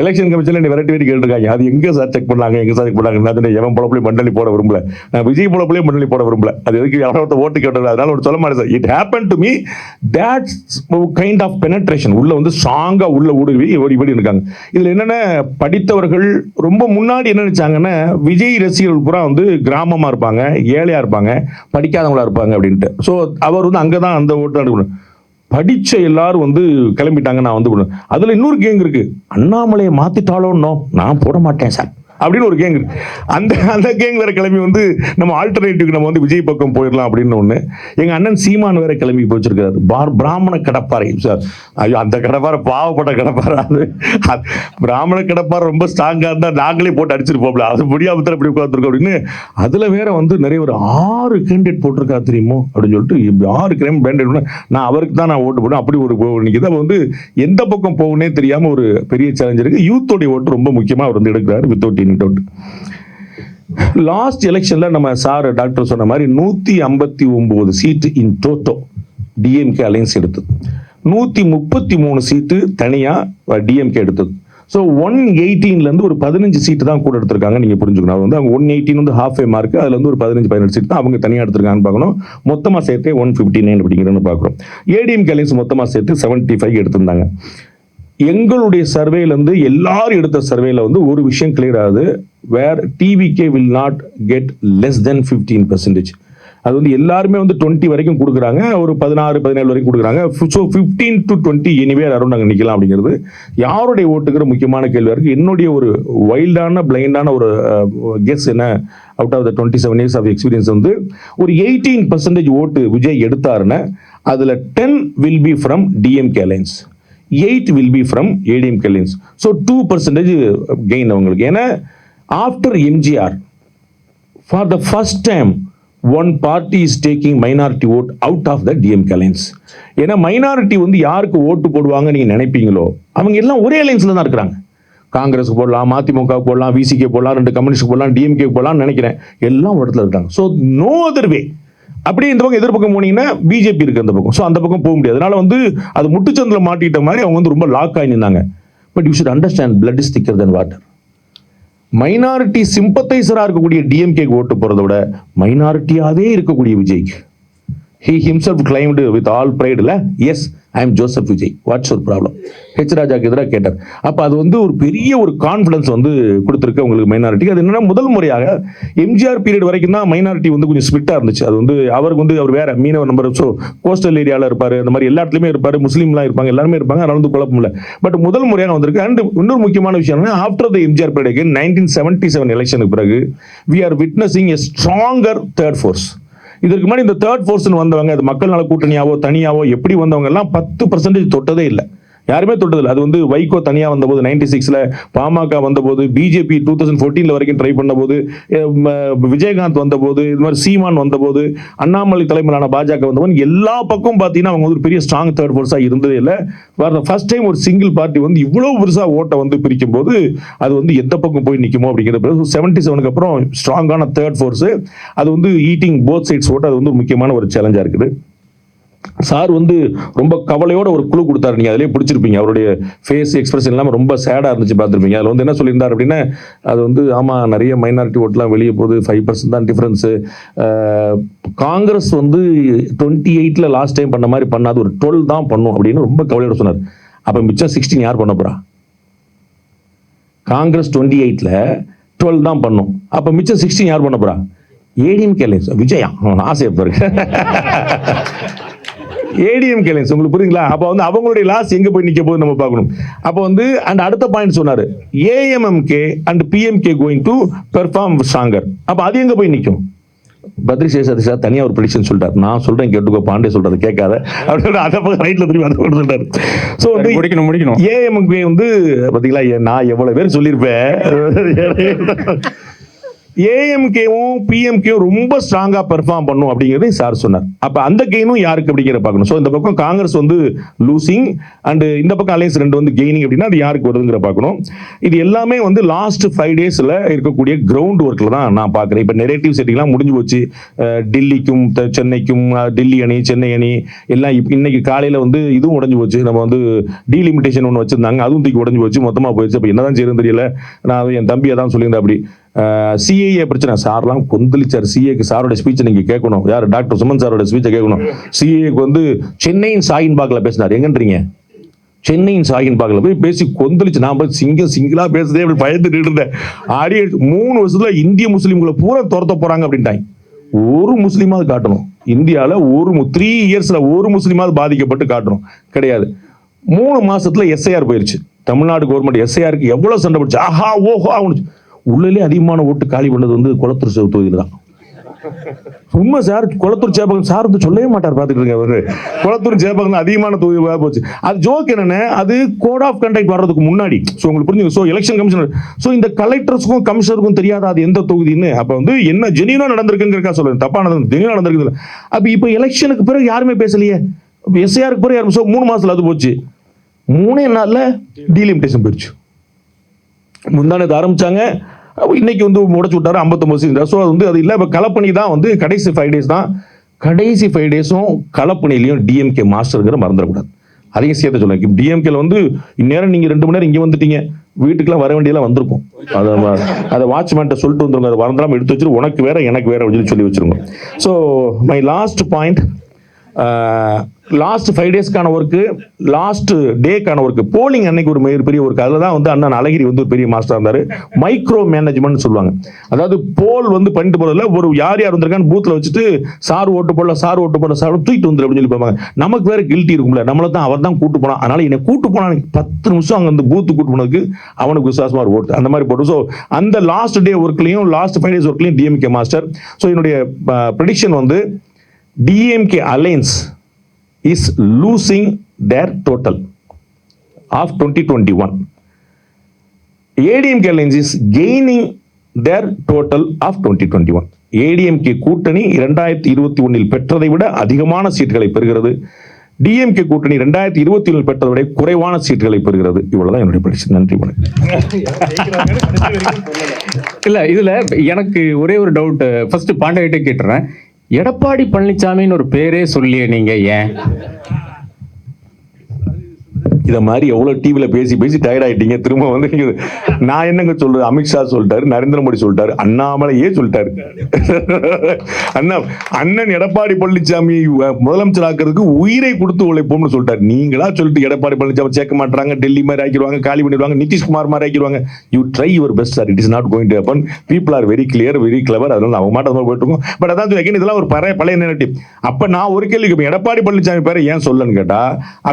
எலெக்ஷன் கமிஷனில் வெரைட்டி கேட்டுருக்காங்க, அது எங்கே சார் செக் பண்ணாங்க, எங்கே சார் செக் பண்ணாங்க. எவன் பொழப்புலையும் மண்டலி போட விரும்பல, நான் விஜய் பொழப்புலையும் மண்டலி போட விரும்பல. அது எதுக்கு எவ்வளோ ஓட்டு கேட்டது, அதனால ஒரு சொல்ல மாட்டேன் sir. It happen to me that's kind of penetration. உள்ள வந்து ஸ்ட்ராங்காக உள்ள ஊடுருவி ஓடி இருக்காங்க. இதில் என்னென்ன படித்தவர்கள் ரொம்ப முன்னாடி என்ன நினைச்சாங்கன்னா, விஜய் ரசிகர்கள் பூரா வந்து கிராமமாக இருப்பாங்க, ஏழையாக இருப்பாங்க, படிக்காதவங்களா இருப்பாங்க அப்படின்ட்டு. ஸோ அவர் வந்து அங்கே தான் அந்த ஓட்டு நடக்கணும். படிச்ச எல்லாரும் வந்து கிளம்பிட்டாங்க. நான் வந்து அதுல இன்னொரு கேங் இருக்கு, அண்ணாமலையை மாத்திட்டாலும் நான் போட மாட்டேன் சார் அப்படின்னு ஒரு கேங் இருக்கு. அந்த கேங் வேற கிளம்பி வந்து நம்ம ஆல்டர்னேட்டிவ் நம்ம வந்து விஜய் பக்கம் போயிடலாம் அப்படின்னு ஒன்று. எங்க அண்ணன் சீமான் வேற கிளம்பி போச்சிருக்காரு, பிராமண கடப்பாறை சார். ஐயோ அந்த கடப்பாறை பாவப்பட்ட கடப்பாறை. அது பிராமண கடப்பாறை ரொம்ப ஸ்ட்ராங்கா இருந்தா நாங்களே போட்டு அடிச்சிருப்போம்ல, அது முடியாம தான் இப்படி உட்காந்துருக்கோம் அப்படின்னு. அதுல வேற வந்து நிறைய ஒரு 6 கேண்டிடேட் போட்டிருக்கா தெரியுமோ அப்படின்னு சொல்லிட்டு 6 கேண்டிடேட். நான் அவருக்கு தான் நான் ஓட்டு போடுவேன். அப்படி ஒரு இதை வந்து எந்த பக்கம் போகணுன்னே தெரியாம ஒரு பெரிய சேலஞ்ச் இருக்கு. யூத்தோடைய ஓட்டு ரொம்ப முக்கியமா அவர் வந்து எடுக்கிறாரு வித்தவுட் லாஸ்ட் எலெக்ஷன்ல நம்ம சார் டாக்டர் சொன்ன மாதிரி 159 சீட்டு இன் டோட்டோ டிஎம்கே அலைன்ஸ் எடுத்தது. 133 சீட்டு தனியா டிஎம்கே எடுத்தது. ஸோ 118 இருந்து ஒரு 15 சீட்டு தான் கூட எடுத்திருக்காங்க. நீங்க புரிஞ்சுக்கணும், அது வந்து அவங்க 118 வந்து ஹாஃப் ஏ மார்க், அதுல வந்து ஒரு 15-17 சீட் தான் அவங்க தனியாக எடுத்திருக்காங்கன்னு பார்க்கணும். மொத்தமா சேர்த்து 159 அப்படிங்கிறன்னு பார்க்குறோம். ஏடிஎம்கே அலைன்ஸ் மொத்தமா சேர்த்து 75 எடுத்திருந்தாங்க. எங்களுடைய சர்வேல இருந்து எல்லாரும் எடுத்த சர்வேல வந்து ஒரு விஷயம் கிளியர் ஆகுது, where TVK will not get less than 15%. அது வந்து எல்லாருமே வந்து 20 வரைக்கும் கொடுக்குறாங்க, ஒரு 16-17 வரைக்கும் கொடுக்குறாங்க. ஸோ 15 to 20 எனிவேர் அரௌண்ட் நாங்கள் நிற்கலாம் அப்படிங்கிறது யாருடைய ஓட்டுங்கிற முக்கியமான கேள்வியாக இருக்குது. என்னுடைய ஒரு வைல்டான பிளைண்டான ஒரு கெஸ் என்ன, out of the 27 years of experience வந்து ஒரு 18% ஓட்டு விஜய் எடுத்தாருன்னா அதில் 10 will be from DMK alliance, 8 will be from ADMK alliance. So 2% gain அவங்களுக்கு. ஏன்னா after MGR for the first time one party is taking minority vote out of the DMK alliance. ஏன்னா minority வந்து யாருக்கு ஓட்டு போடுவாங்க நீங்க நினைப்பீங்களோ அவங்க எல்லாம் ஒரே அலைன்ஸ்ல தான் இருக்கிறாங்க. காங்கிரஸ் போடலாம், மதிமுக போடலாம், விசிகே போடலாம், 2 கம்யூனிஸ்ட் போடலாம், டிஎம்கே போடலாம்னு நினைக்கிறேன். எல்லாம் ஒரு இடத்துல இருக்காங்க. So no other way. அப்படியே இந்த பக்கம் எதிர்பக்கம் போனீங்கன்னா பிஜேபி இருக்கு அந்த பக்கம். ஸோ அந்த பக்கம் போக முடியாது. அதனால வந்து அது முட்டுச்சந்தில் மாட்டிட்ட மாதிரி அவங்க வந்து ரொம்ப லாக் ஆகி நின்னாங்க. But you should understand, blood is thicker than water. Minority சிம்பத்தைசரா இருக்கக்கூடிய டிஎம்கே ஓட்டு போறதை விட மைனாரிட்டியாவே இருக்கக்கூடிய விஜய்க்கு he himself claimed with all pride, yes, I am Joseph Vijay, what's your problem? H ராஜாக்கு எதிராக கேட்டார். அப்போ அது வந்து ஒரு பெரிய ஒரு கான்ஃபிடன்ஸ் வந்து கொடுத்துருக்கு உங்களுக்கு மைனாரிட்டி. அது என்னன்னா முதல் முறையாக எம்ஜிஆர் பீரியட் வரைக்கும் தான் மைனாரிட்டி வந்து கொஞ்சம் ஸ்பிட்டா இருந்துச்சு. அது வந்து அவருக்கு வந்து அவர் வேற மீனவர் நம்பர், ஸோ கோஸ்டல் ஏரியாவில் இருப்பாரு, அந்த மாதிரி எல்லா இடத்துலையுமே இருப்பாரு, முஸ்லீம்லாம் இருப்பாங்க, எல்லாருமே இருப்பாங்க, அதனால வந்து குழப்பம் இல்லை. பட் முதல் முறையாக வந்திருக்கு. அண்ட் இன்னொரு முக்கியமான விஷயம் என்ன, ஆஃப்டர் த எம்ஜிஆர் பீரியட் 1977 எலெக்ஷனுக்கு பிறகு we are witnessing a stronger third force. இதற்கு முன்னாடி இந்த தேர்ட் ஃபோர்ஸ்னு வந்தவங்க, அது மக்கள் நல கூட்டணியாவோ தனியாவோ எப்படி வந்தவங்க எல்லாம் 10% தொட்டதே இல்லை, யாருமே தொட்டதில்லை. அது வந்து வைகோ தனியா வந்தபோது 96ல, பாமக வந்தபோது, பிஜேபி 2014 வரைக்கும் ட்ரை பண்ணபோது, விஜயகாந்த் வந்தபோது, இது மாதிரி சீமான் வந்தபோது, அண்ணாமலை தலைமையிலான பாஜக வந்தபோது எல்லா பக்கம் பார்த்தீங்கன்னா அவங்க வந்து பெரிய ஸ்ட்ராங் தேர்ட் ஃபோர்ஸா இருந்ததே இல்லை. ஃபர்ஸ்ட் டைம் ஒரு சிங்கிள் பார்ட்டி வந்து இவ்வளவு பெருசா ஓட்டை வந்து பிரிக்கும் போது அது வந்து எந்த பக்கம் போய் நிற்குமோ அப்படிங்கிறது. 77க்கு அப்புறம் ஸ்ட்ராங்கான தேர்ட் ஃபோர்ஸ் அது வந்து ஈட்டிங் போத் சைட்ஸ் ஓட்டு, அது வந்து முக்கியமான ஒரு சேலஞ்சா இருக்குது. சார் வந்து ரொம்ப கவலையோட ஒரு குழு கொடுத்தாரு, நீங்க அதிலே பிடிச்சிருப்பீங்க. அவருடைய ஃபேஸ் எக்ஸ்பிரஷன் எல்லாம் ரொம்ப சேடா இருந்துச்சு, பார்த்துருப்பீங்க. அதில் வந்து என்ன சொல்லியிருந்தார் அப்படின்னா, அது வந்து ஆமா நிறைய மைனாரிட்டி ஓட்டுலாம் வெளியே போகுது, 5% தான் டிஃபரன்ஸ். காங்கிரஸ் வந்து 28ல லாஸ்ட் டைம் பண்ண மாதிரி பண்ணாது, ஒரு 12 தான் பண்ணும் அப்படின்னு ரொம்ப கவலையோட சொன்னார். அப்ப மிச்சம் 16 யார் பண்ண போறா? காங்கிரஸ் 28ல 12 தான் பண்ணும், அப்ப மிச்சம் 16 யார் பண்ண போறா? ஏடிஎம்கே விஜயா ஆசையா பாருங்க. ஏடிஎம்கே அலையன்ஸ் உங்களுக்கு புரியுங்களா? அப்போ வந்து அவங்களுடைய லாஸ் எங்க போய் நிக்க போகுது நம்ம பார்க்கணும். அப்போ வந்து அண்ட் அடுத்த பாயிண்ட் சொன்னாரு, AMMK and PMK going to perform stronger. அப்போ அது எங்க போய் நிற்கும்? பத்ரி சேஷாதி சார் தனியாக ஒரு ப்ரெடிக்ஷன் சொல்லிட்டார். நான் சொல்றேன் கேட்டுக்கோ, பாண்டே சொல்றது கேட்காத அப்படின்னு அதை பக்கம் ரைட்ல திரும்பி அதை சொல்லிட்டாரு. ஸோ வந்து முடிக்கணும். ஏஎம்கே வந்து பார்த்தீங்களா, நான் எவ்வளவு பேர் சொல்லியிருப்பேன். ஏஎம்கேவும் பிஎம்கேவும் ரொம்ப ஸ்ட்ராங்கா பெர்ஃபார்ம் பண்ணும் அப்படிங்கிறது சார் சொன்னார். அப்ப அந்த கெயினும் யாருக்கு அப்படிங்கிற பார்க்கணும். ஸோ இந்த பக்கம் காங்கிரஸ் வந்து லூசிங் அண்ட் இந்த பக்கம் அலையன்ஸ் ரெண்டு வந்து கெய்னிங் அப்படின்னா அது யாருக்கு வருதுங்கிற பார்க்கணும். இது எல்லாமே வந்து லாஸ்ட் 5 டேஸ்ல இருக்கக்கூடிய கிரவுண்ட் ஒர்க்ல தான் நான் பார்க்குறேன். இப்போ நெரேட்டிவ் செட்டிங்லாம் முடிஞ்சு போச்சு. டெல்லிக்கும் சென்னைக்கும், டெல்லி அணி சென்னை அணி எல்லாம் இன்னைக்கு காலையில வந்து இதுவும் உடஞ்சு போச்சு. நம்ம வந்து டீலிமிட்டேஷன் ஒன்று வச்சிருந்தாங்க, அதுவும் தூக்கி உடஞ்சு போச்சு, மொத்தமாக போயிடுச்சு. அப்போ என்னதான் செய்யறது தெரியல. நான் என் தம்பியை தான் சொல்லியிருந்தேன் அப்படி. சிஏஏ பிரச்சனை சார்லாம் கொந்தளிச்சார். சிஏக்கு சாரோட ஸ்பீச்சை நீங்க கேட்கணும். யார்? டாக்டர் சுமன் சாரோட ஸ்பீச்சை கேட்கணும். சிஏக்கு வந்து சென்னையின் சாயின் பாக்கில் பேசினார். எங்கன்றீங்க? சென்னையின் சாயின் பாக்கில் போய் பேசி கொந்தளிச்சு நான் போய் சிங்கிளா பேசுதே அப்படி பயந்துட்டு இருந்தேன். ஆடி 3 வருஷத்துல இந்திய முஸ்லீம்களை பூரா துரத்த போறாங்க அப்படின்ட்டாங்க. ஒரு முஸ்லீமாவது காட்டணும் இந்தியாவில். 3 இயர்ஸ்ல ஒரு முஸ்லீமாவது பாதிக்கப்பட்டு காட்டணும். கிடையாது. 3 மாசத்துல எஸ்ஐஆர் போயிருச்சு. தமிழ்நாடு கவர்மெண்ட் எஸ்ஐஆருக்கு எவ்வளவு சண்டை போடுச்சு. ஆஹா ஓஹோ அவனு உள்ளே அதிகமான ஓட்டு காலி பண்ணது வந்து குளத்தூர் தொகுதியில் தான். உண்மை சார். குளத்தூர் சேப்பகம் சார் வந்து சொல்லவே மாட்டார். பார்த்துட்டு அவரு குளத்தூர் சேப்பகம் அதிகமான தொகுதி போச்சு. அது ஜோக் என்னன்னா, அது கோட் ஆஃப் கண்டக்ட் வர்றதுக்கு முன்னாடி. ஸோ உங்களுக்கு புரிஞ்சுங்க. ஸோ எலெக்ஷன் கமிஷனர், ஸோ இந்த கலெக்டர்ஸ்க்கும் கமிஷனருக்கும் தெரியாத அது எந்த தொகுதின்னு. அப்போ வந்து என்ன ஜெனியூனா நடந்திருக்குங்கிறக்கா சொல்லுங்க, தப்பானது ஜெனியூனா நடந்திருக்கு. அப்போ இப்போ எலெக்ஷனுக்கு பிறகு யாருமே பேசலையே. எஸ்ஐஆருக்கு பிறகு யாரும். ஸோ 3 மாசத்துல அது போச்சு. 3 நாள்ல டீலிமிட்டேஷன் போயிடுச்சு. முந்தானது ஆரம்பிச்சாங்க, இன்னைக்கு வந்து உடச்சு விட்டாரு 59%. ஸோ அது வந்து அது இல்லை. இப்போ களப்பணி தான் வந்து கடைசி 5 டேஸ் தான். கடைசி 5 டேஸும் களப்பணிலையும் டிஎம்கே மாஸ்டருங்கிற மறந்துடக்கூடாது. அதையும் சேர்த்து சொல்லுங்க. டிஎம்கேல வந்து இந்நேரம் நீங்க 2 மணி நேரம் இங்கே வந்துட்டீங்க, வீட்டுக்குலாம் வர வேண்டியெல்லாம் வந்திருக்கும். அதை வாட்ச்மேன்ட்ட சொல்லிட்டு வந்துருங்க, அதை மறந்துடாம எடுத்து வச்சுட்டு உனக்கு வேற எனக்கு வேற சொல்லி வச்சிருங்க. So my last point, last 5 டேஸ்க்கான ஒர்க்கு, லாஸ்ட் டேக்கான ஒர்க்கு, போலிங் அன்னைக்கு ஒரு பெரிய ஒர்க். அதில் தான் வந்து அண்ணன் அழகிரி வந்து ஒரு பெரிய மாஸ்டர் இருந்தார். மைக்ரோ மேனேஜ்மெண்ட் சொல்லுவாங்க. அதாவது போல் வந்து பண்ணிட்டு போறதுல ஒரு யார் வந்திருக்கான்னு பூத்தில் வச்சுட்டு சார் ஓட்டு போடல தூக்கிட்டு வந்துரு அப்படின்னு சொல்லி பார்ப்பாங்க. நமக்கு வேற கில்ட்டி இருக்கும்ல, நம்மளை தான் அவர் தான் கூட்டு போனான், அதனால என்னை கூட்டு போனான் 10 நிமிஷம் அங்கே அந்த பூத்து கூட்டு போனதுக்கு அவனுக்கு விசுவாசமா ஒரு ஓட்டு, அந்த மாதிரி போட்டு. ஸோ அந்த லாஸ்ட் டே ஒர்க்லையும் லாஸ்ட் 5 டேஸ் ஒர்க்லையும் டிஎம்கே மாஸ்டர். ஸோ என்னுடைய ப்ரெடிக்ஷன் வந்து DMK alliance is losing their total of 2021. ADMK alliance is gaining their total of 2021. ADMK கூட்டணி 2021 பெற்றதை விட அதிகமான சீட்டுகளை பெறுகிறது. DMK கூட்டணி 2021 பெற்றதை விட குறைவான சீட்டுகளை பெறுகிறது. இவ்வளவுதான் என்னுடைய ப்ரெடிக்ஷன். நன்றி, வணக்கம். இல்ல இதுல எனக்கு ஒரே ஒரு டவுட். ஃபர்ஸ்ட் பாண்டியிட்டே கேட்டுறேன். எடப்பாடி பழனிசாமின்னு ஒரு பேரே சொல்லியே நீங்க ஏன்? இதை மாதிரி எவ்வளோ டிவியில் பேசி டயர்ட் ஆகிட்டீங்க. திரும்ப வந்து நான் என்னங்க சொல்றது, அமித்ஷா சொல்லிட்டாரு, நரேந்திர மோடி சொல்லிட்டாரு, அண்ணாமலையே சொல்லிட்டாரு. அண்ணன் எடப்பாடி பழனிசாமி முதலமைச்சர் ஆக்கிறதுக்கு உயிரை கொடுத்து உழைப்போம்னு சொல்லிட்டாரு. நீங்களா சொல்லிட்டு எடப்பாடி பழனிசாமி சேர்க்க மாட்டாங்க, டெல்லி மாதிரி ஆக்கிடுவாங்க, காலி பண்ணிடுவாங்க, நிதிஷ்குமார் மாதிரி ஆக்கிடுவாங்க. You try your best sir, it is not going to happen. People are very clear, very clever. அதனால அவங்க மாட்டை போயிட்டு இருக்கோம். பட் அதான் இதெல்லாம் ஒரு பழைய நேரட்டிவ். அப்ப நான் ஒரு கேள்வி கேட்பேன், எடப்பாடி பழனிசாமி பேரை ஏன் சொல்லன்னு கேட்டா,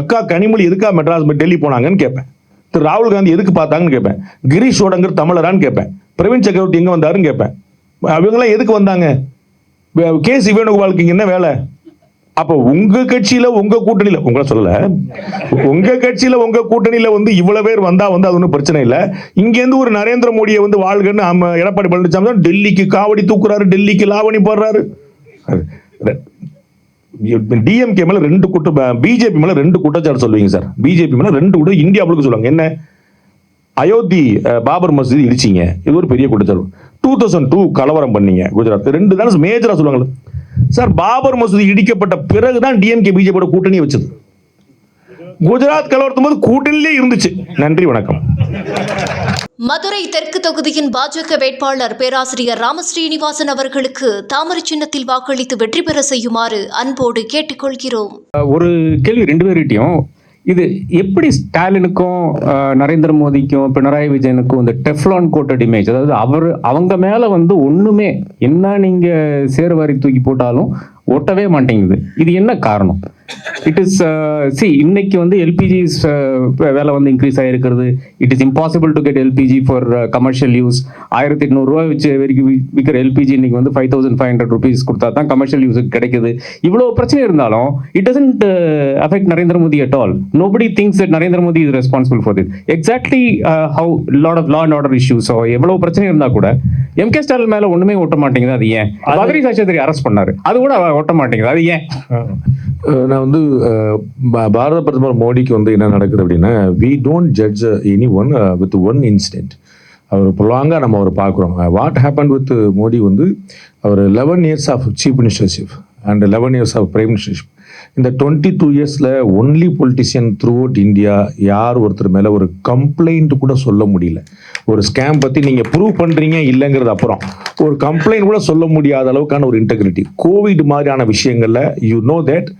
அக்கா கனிமொழி எதுக்கா மெட்ராஸ் டெல்லி போனாங்கன்னு கேட்பேன். திரு ராகுல் காந்தி எதுக்கு பார்த்தாங்கன்னு கேட்பேன். கிரீஷ் ஓடங்கர் தமிழரான்னு கேட்பேன். பிரவீன் சக்கரவர்த்தி எங்க வந்தாருன்னு கேட்பேன். அவங்களாம் எதுக்கு வந்தாங்க? கேசி வேணுகோபாலுக்கு இங்க என்ன வேலை? அப்ப உங்க கட்சியில உங்க கூட்டணியில, உங்களை சொல்லல, உங்க கட்சியில உங்க கூட்டணியில வந்து இவ்வளவு பேர் வந்தா வந்து அது ஒன்றும் பிரச்சனை இல்லை. இங்க இருந்து ஒரு நரேந்திர மோடியை வந்து வாழ்கன்னு எடப்பாடி பழனிசாமி டெல்லிக்கு காவடி தூக்குறாரு, டெல்லிக்கு லாவணி போடுறாரு. டிஎம்கே மேல 2 பிஜேபி மேல 2 குற்றச்சாட்டு சொல்லுவீங்க சார். பிஜேபி மேல 2 குற்றம் இந்தியா முழுக்க சொல்லுவாங்க. என்ன? அயோத்தி பாபர் மசூதி இடிச்சிங்க, இது ஒரு பெரிய குற்றச்சாட்டு. 2002 கலவரம் பண்ணீங்க குஜராத், 2 தான் மேஜரா சொல்லுவாங்க சார். பாபர் மசூதி இடிக்கப்பட்ட பிறகுதான் டிஎம்கே பிஜேபியோட கூட்டணியை வச்சது. குஜராத் கலவரத்தும் போது கூட்டணியிலே இருந்துச்சு. நன்றி, வணக்கம். மதுரை தெற்கு தொகுதியின் பாஜக வேட்பாளர் பேராசிரியர் ராமஸ்ரீனிவாசன் அவர்களுக்கு தாமரை சின்னத்தில் வாக்களித்து வெற்றி பெற செய்யுமாறு அன்போடு கேட்டுக்கொள்கிறோம். ஒரு கேள்வி 2 பேர்கிட்டையும். இது எப்படி ஸ்டாலினுக்கும் நரேந்திர மோடிக்கும் பினராயி விஜயனுக்கும் இந்த டெஃப்லான் கோட்டட் இமேஜ், அதாவது அவங்க மேல வந்து ஒண்ணுமே என்ன நீங்க சேருவாரி தூக்கி போட்டாலும் ஒட்டவே மாட்டேங்குது. இது என்ன காரணம்? இட் இஸ் இன்னைக்கு வந்து எல்பிஜிஸ் விலை வந்து இன்க்ரீஸ் ஆகிருக்கிறது. It is impossible to get LPG for commercial use. 1800 வச்சு விற்கிற எல்பிஜி இன்னைக்கு வந்து 5500 rupees கொடுத்தா தான் கமர்ஷியல் யூஸுக்கு கிடைக்குது. இவ்வளோ பிரச்சனை இருந்தாலும் it doesn't affect Narendra Modi at all. Nobody thinks that Narendra Modi is responsible for this. Exactly how lot of law and order issues. எவ்வளோ பிரச்சனை இருந்தால் கூட எம்கே ஸ்டாலின் மேலே ஒன்றுமே ஓட்ட மாட்டேங்குது. அது ஏன்? பத்ரி சாஷத்ரி அரெஸ்ட் பண்ணாரு, அது கூட ஓட்ட மாட்டேங்குது. அது ஏன்? நான் வந்து பாரத பிரதமர் மோடிக்கு வந்து என்ன நடக்குது அப்படின்னா, we don't judge anyone with one incident. அவர் ப்ரொலாங்காக நம்ம அவர் பார்க்குறோம். வாட் ஹேப்பன் வித் மோடி வந்து அவர் 11 years of chief ministership and 11 years of prime ministership. இந்த 22 yearsல only politician throughout India யார் ஒருத்தர் மேலே ஒரு கம்ப்ளைண்ட் கூட சொல்ல முடியல. ஒரு ஸ்கேம் பற்றி நீங்கள் ப்ரூவ் பண்ணுறீங்க இல்லைங்கிறது அப்புறம் ஒரு கம்ப்ளைண்ட் கூட சொல்ல முடியாத அளவுக்கான ஒரு இன்டெகிரிட்டி. கோவிட் மாதிரியான விஷயங்களில் யூ நோ தட்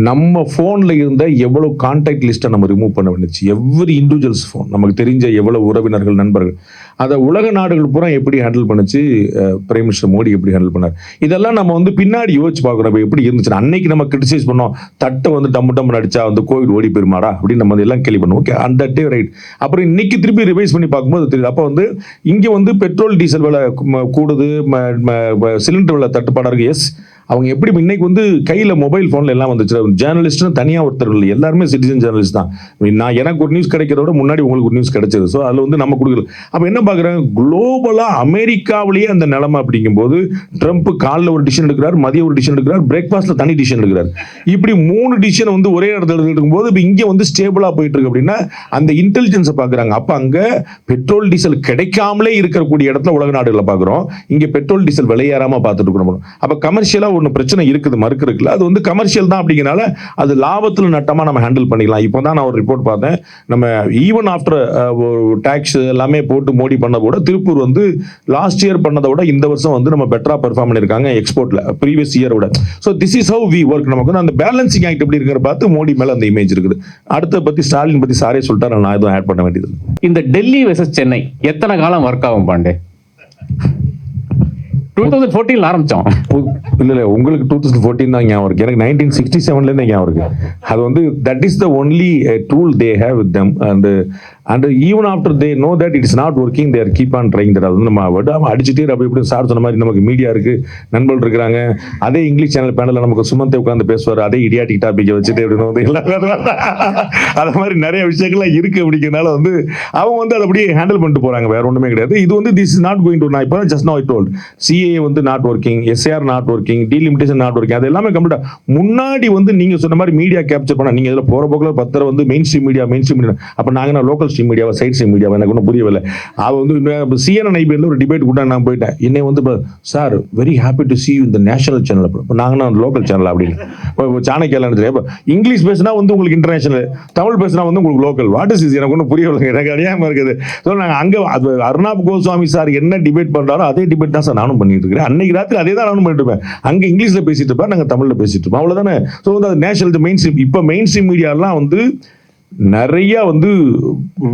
நம்ம ஃபோனில் இருந்த எவ்வளோ கான்டாக்ட் லிஸ்ட்டை நம்ம ரிமூவ் பண்ண வேண்டியது. எவ்ரி இண்டிவிஜுவல்ஸ் ஃபோன், நமக்கு தெரிஞ்ச எவ்வளோ உறவினர்கள், நண்பர்கள், அதை உலக நாடுகள் பூரா எப்படி ஹேண்டில் பண்ணுச்சு பிரைம் மினிஸ்டர் மோடி எப்படி ஹேண்டில் பண்ணார். இதெல்லாம் நம்ம வந்து பின்னாடி யோசிச்சு பார்க்குறோம். இப்போ எப்படி இருந்துச்சு அன்னைக்கு நம்ம கிரிட்டிசைஸ் பண்ணோம், தட்டை வந்து டம்மு அடிச்சா வந்து கோவிட் ஓடி போயிருமாடா அப்படின்னு நம்ம எல்லாம் கேள்வி பண்ணுவோம். ஓகே, அந்த டே ரைட். அப்புறம் இன்னைக்கு திருப்பி ரிவைஸ் பண்ணி பார்க்கும்போது தெரியுது. அப்போ வந்து இங்கே வந்து பெட்ரோல் டீசல் விலை கூடுது, சிலிண்டர் விலை தட்டுப்பாடாக இருக்குது. எஸ், அவங்க எப்படி இன்னைக்கு வந்து கையில் மொபைல் ஃபோனில் எல்லாம் வந்துச்சு. ஜேர்னலிஸ்ட்னு தனியாக ஒருத்தர் இல்லை, எல்லாருமே சிட்டிசன் ஜேர்னலிஸ்ட் தான். நான் எனக்கு ஒரு நியூஸ் கிடைக்கிறத விட முன்னாடி உங்களுக்கு ஒரு நியூஸ் கிடைச்சது. ஸோ அதில் வந்து நம்ம கொடுக்கல. அப்போ என்ன பார்க்குறாங்க, குளோபலாக அமெரிக்காவிலேயே அந்த நிலைமை அப்படிங்கும்போது ட்ரம்ப் காலைல ஒரு டிசிஷன் எடுக்கிறார், மதியம் ஒரு டிசிஷன் எடுக்கிறார், பிரேக்ஃபாஸ்ட்டில் தனி டிசிஷன் எடுக்கிறார். இப்படி 3 டிசிஷன் வந்து ஒரே இடத்துல எடுக்கும்போது இப்போ இங்கே வந்து ஸ்டேபிளாக போயிட்டு இருக்கு அப்படின்னா அந்த இன்டெலிஜென்ஸை பார்க்குறாங்க. அப்போ அங்கே பெட்ரோல் டீசல் கிடைக்காமலே இருக்கக்கூடிய இடத்துல உலக நாடுகளை பார்க்குறோம், இங்கே பெட்ரோல் டீசல் விலையேறாமல் பார்த்துட்டு இருக்கணும். அப்போ கமர்ஷியலாக ஒன்று பிரச்சனை இருக்குது, மறுக்கு இருக்குல்ல, அது வந்து கமர்ஷியல் தான். அப்படிங்கிறனால அது லாபத்தில் நட்டமாக நம்ம ஹேண்டில் பண்ணிக்கலாம். இப்போ தான் நான் ஒரு ரிப்போர்ட் பார்த்தேன், நம்ம ஈவன் ஆஃப்டர் டேக்ஸ் எல்லாமே போட்டு மோடி பண்ண கூட திருப்பூர் வந்து லாஸ்ட் இயர் பண்ணதை விட இந்த வருஷம் வந்து நம்ம பெட்டரா பெர்ஃபார்ம் பண்ணியிருக்காங்க எக்ஸ்போர்ட்ல ப்ரீவியஸ் இயர் விட. So this is how we work. நமக்கு வந்து அந்த பேலன்சிங் ஆக்ட் எப்படி இருக்கிற பார்த்து மோடி மேலே அந்த இமேஜ் இருக்குது. அடுத்த பற்றி ஸ்டாலின் பற்றி சாரே சொல்லிட்டாரு, நான் எதுவும் ஆட் பண்ண வேண்டியது. இந்த டெல்லி வெர்சஸ் சென்னை எத்தனை காலம் ஒர்க் ஆகும் பாண்டே? 2014 ஆரம்பிச்சோம். இல்லை உங்களுக்கு 2014 தான் ஞாபகம் இருக்கு. எனக்கு 1967 ஞாபகம் இருக்கு. அது வந்து that is the only tool they have with them. And even after they know that it is not working, there keep on trying that. அது வந்து நம்ம விடாமல் அடிச்சுட்டே அப்படி இப்படி சார் சொன்ன மாதிரி நமக்கு மீடியா இருக்கு, நண்பர்கள் இருக்கிறாங்க. அதே இங்கிலீஷ் சேனல் பேனலில் நமக்கு சுமந்தே உட்காந்து பேசுவார், அதே இடியாட்டிக் டாபிக்கை வச்சுட்டு அப்படின்னு வந்து எல்லாம் அது மாதிரி நிறைய விஷயங்கள்லாம் இருக்கு. அப்படிங்கிறனால வந்து அவங்க வந்து அதை அப்படியே ஹேண்டில் பண்ணிட்டு போறாங்க, வேற ஒன்றுமே கிடையாது. இது வந்து this is not going to, நான் இப்போ just now I told, CA வந்து not working, SAR not working, delimitation not working, அது எல்லாமே கம்ப்ளீட்டா முன்னாடி வந்து நீங்க சொன்ன மாதிரி மீடியா கேப்சர் பண்ண. நீங்க இதில் போற போக்கில் 10 வந்து மெயின் ஸ்ட்ரீம் மீடியா அப்போ நாங்கள் லோக்கல் ஸ்ட்ரீம் மீடியாவை சைட் ஸ்ட்ரீம் மீடியாவை எனக்கு ஒன்றும் புரியவில்லை. அவ வந்து சிஎன்என் ஐபிஎல்ல ஒரு டிபேட் கூட நான் போயிட்டேன். என்னை வந்து sir very happy to C இந்த நேஷனல் சேனல், இப்போ நாங்கள் லோக்கல் சேனல் அப்படின்னு சாணக்கியால இப்போ இங்கிலீஷ் பேசினா வந்து உங்களுக்கு இன்டர்நேஷனல், தமிழ் பேசினா வந்து உங்களுக்கு லோக்கல். வாட் இஸ் எனக்கு ஒன்றும் புரியவில்லை, எனக்கு அறியாமல் இருக்குது. ஸோ நாங்கள் அங்கே அர்ணாப் கோஸ்வாமி சார் என்ன டிபேட் பண்ணுறாரோ அதே டிபேட் தான் சார் நானும் பண்ணிட்டு இருக்கிறேன். அன்னைக்கு ராத்திரி அதே தான் நானும் பண்ணிட்டு இருப்பேன். அங்கே இங்கிலீஷில் பேசிட்டு இருப்பேன், நாங்கள் தமிழில் பேசிட்டு இருப்போம், அவ்வளோதானே. ஸோ வந்து அது நேஷனல் மெயின் ஸ்ட்ரீம். இப்போ மெயின் ஸ்ட்ரீம் மீடியாலாம் வந்து நிறைய வந்து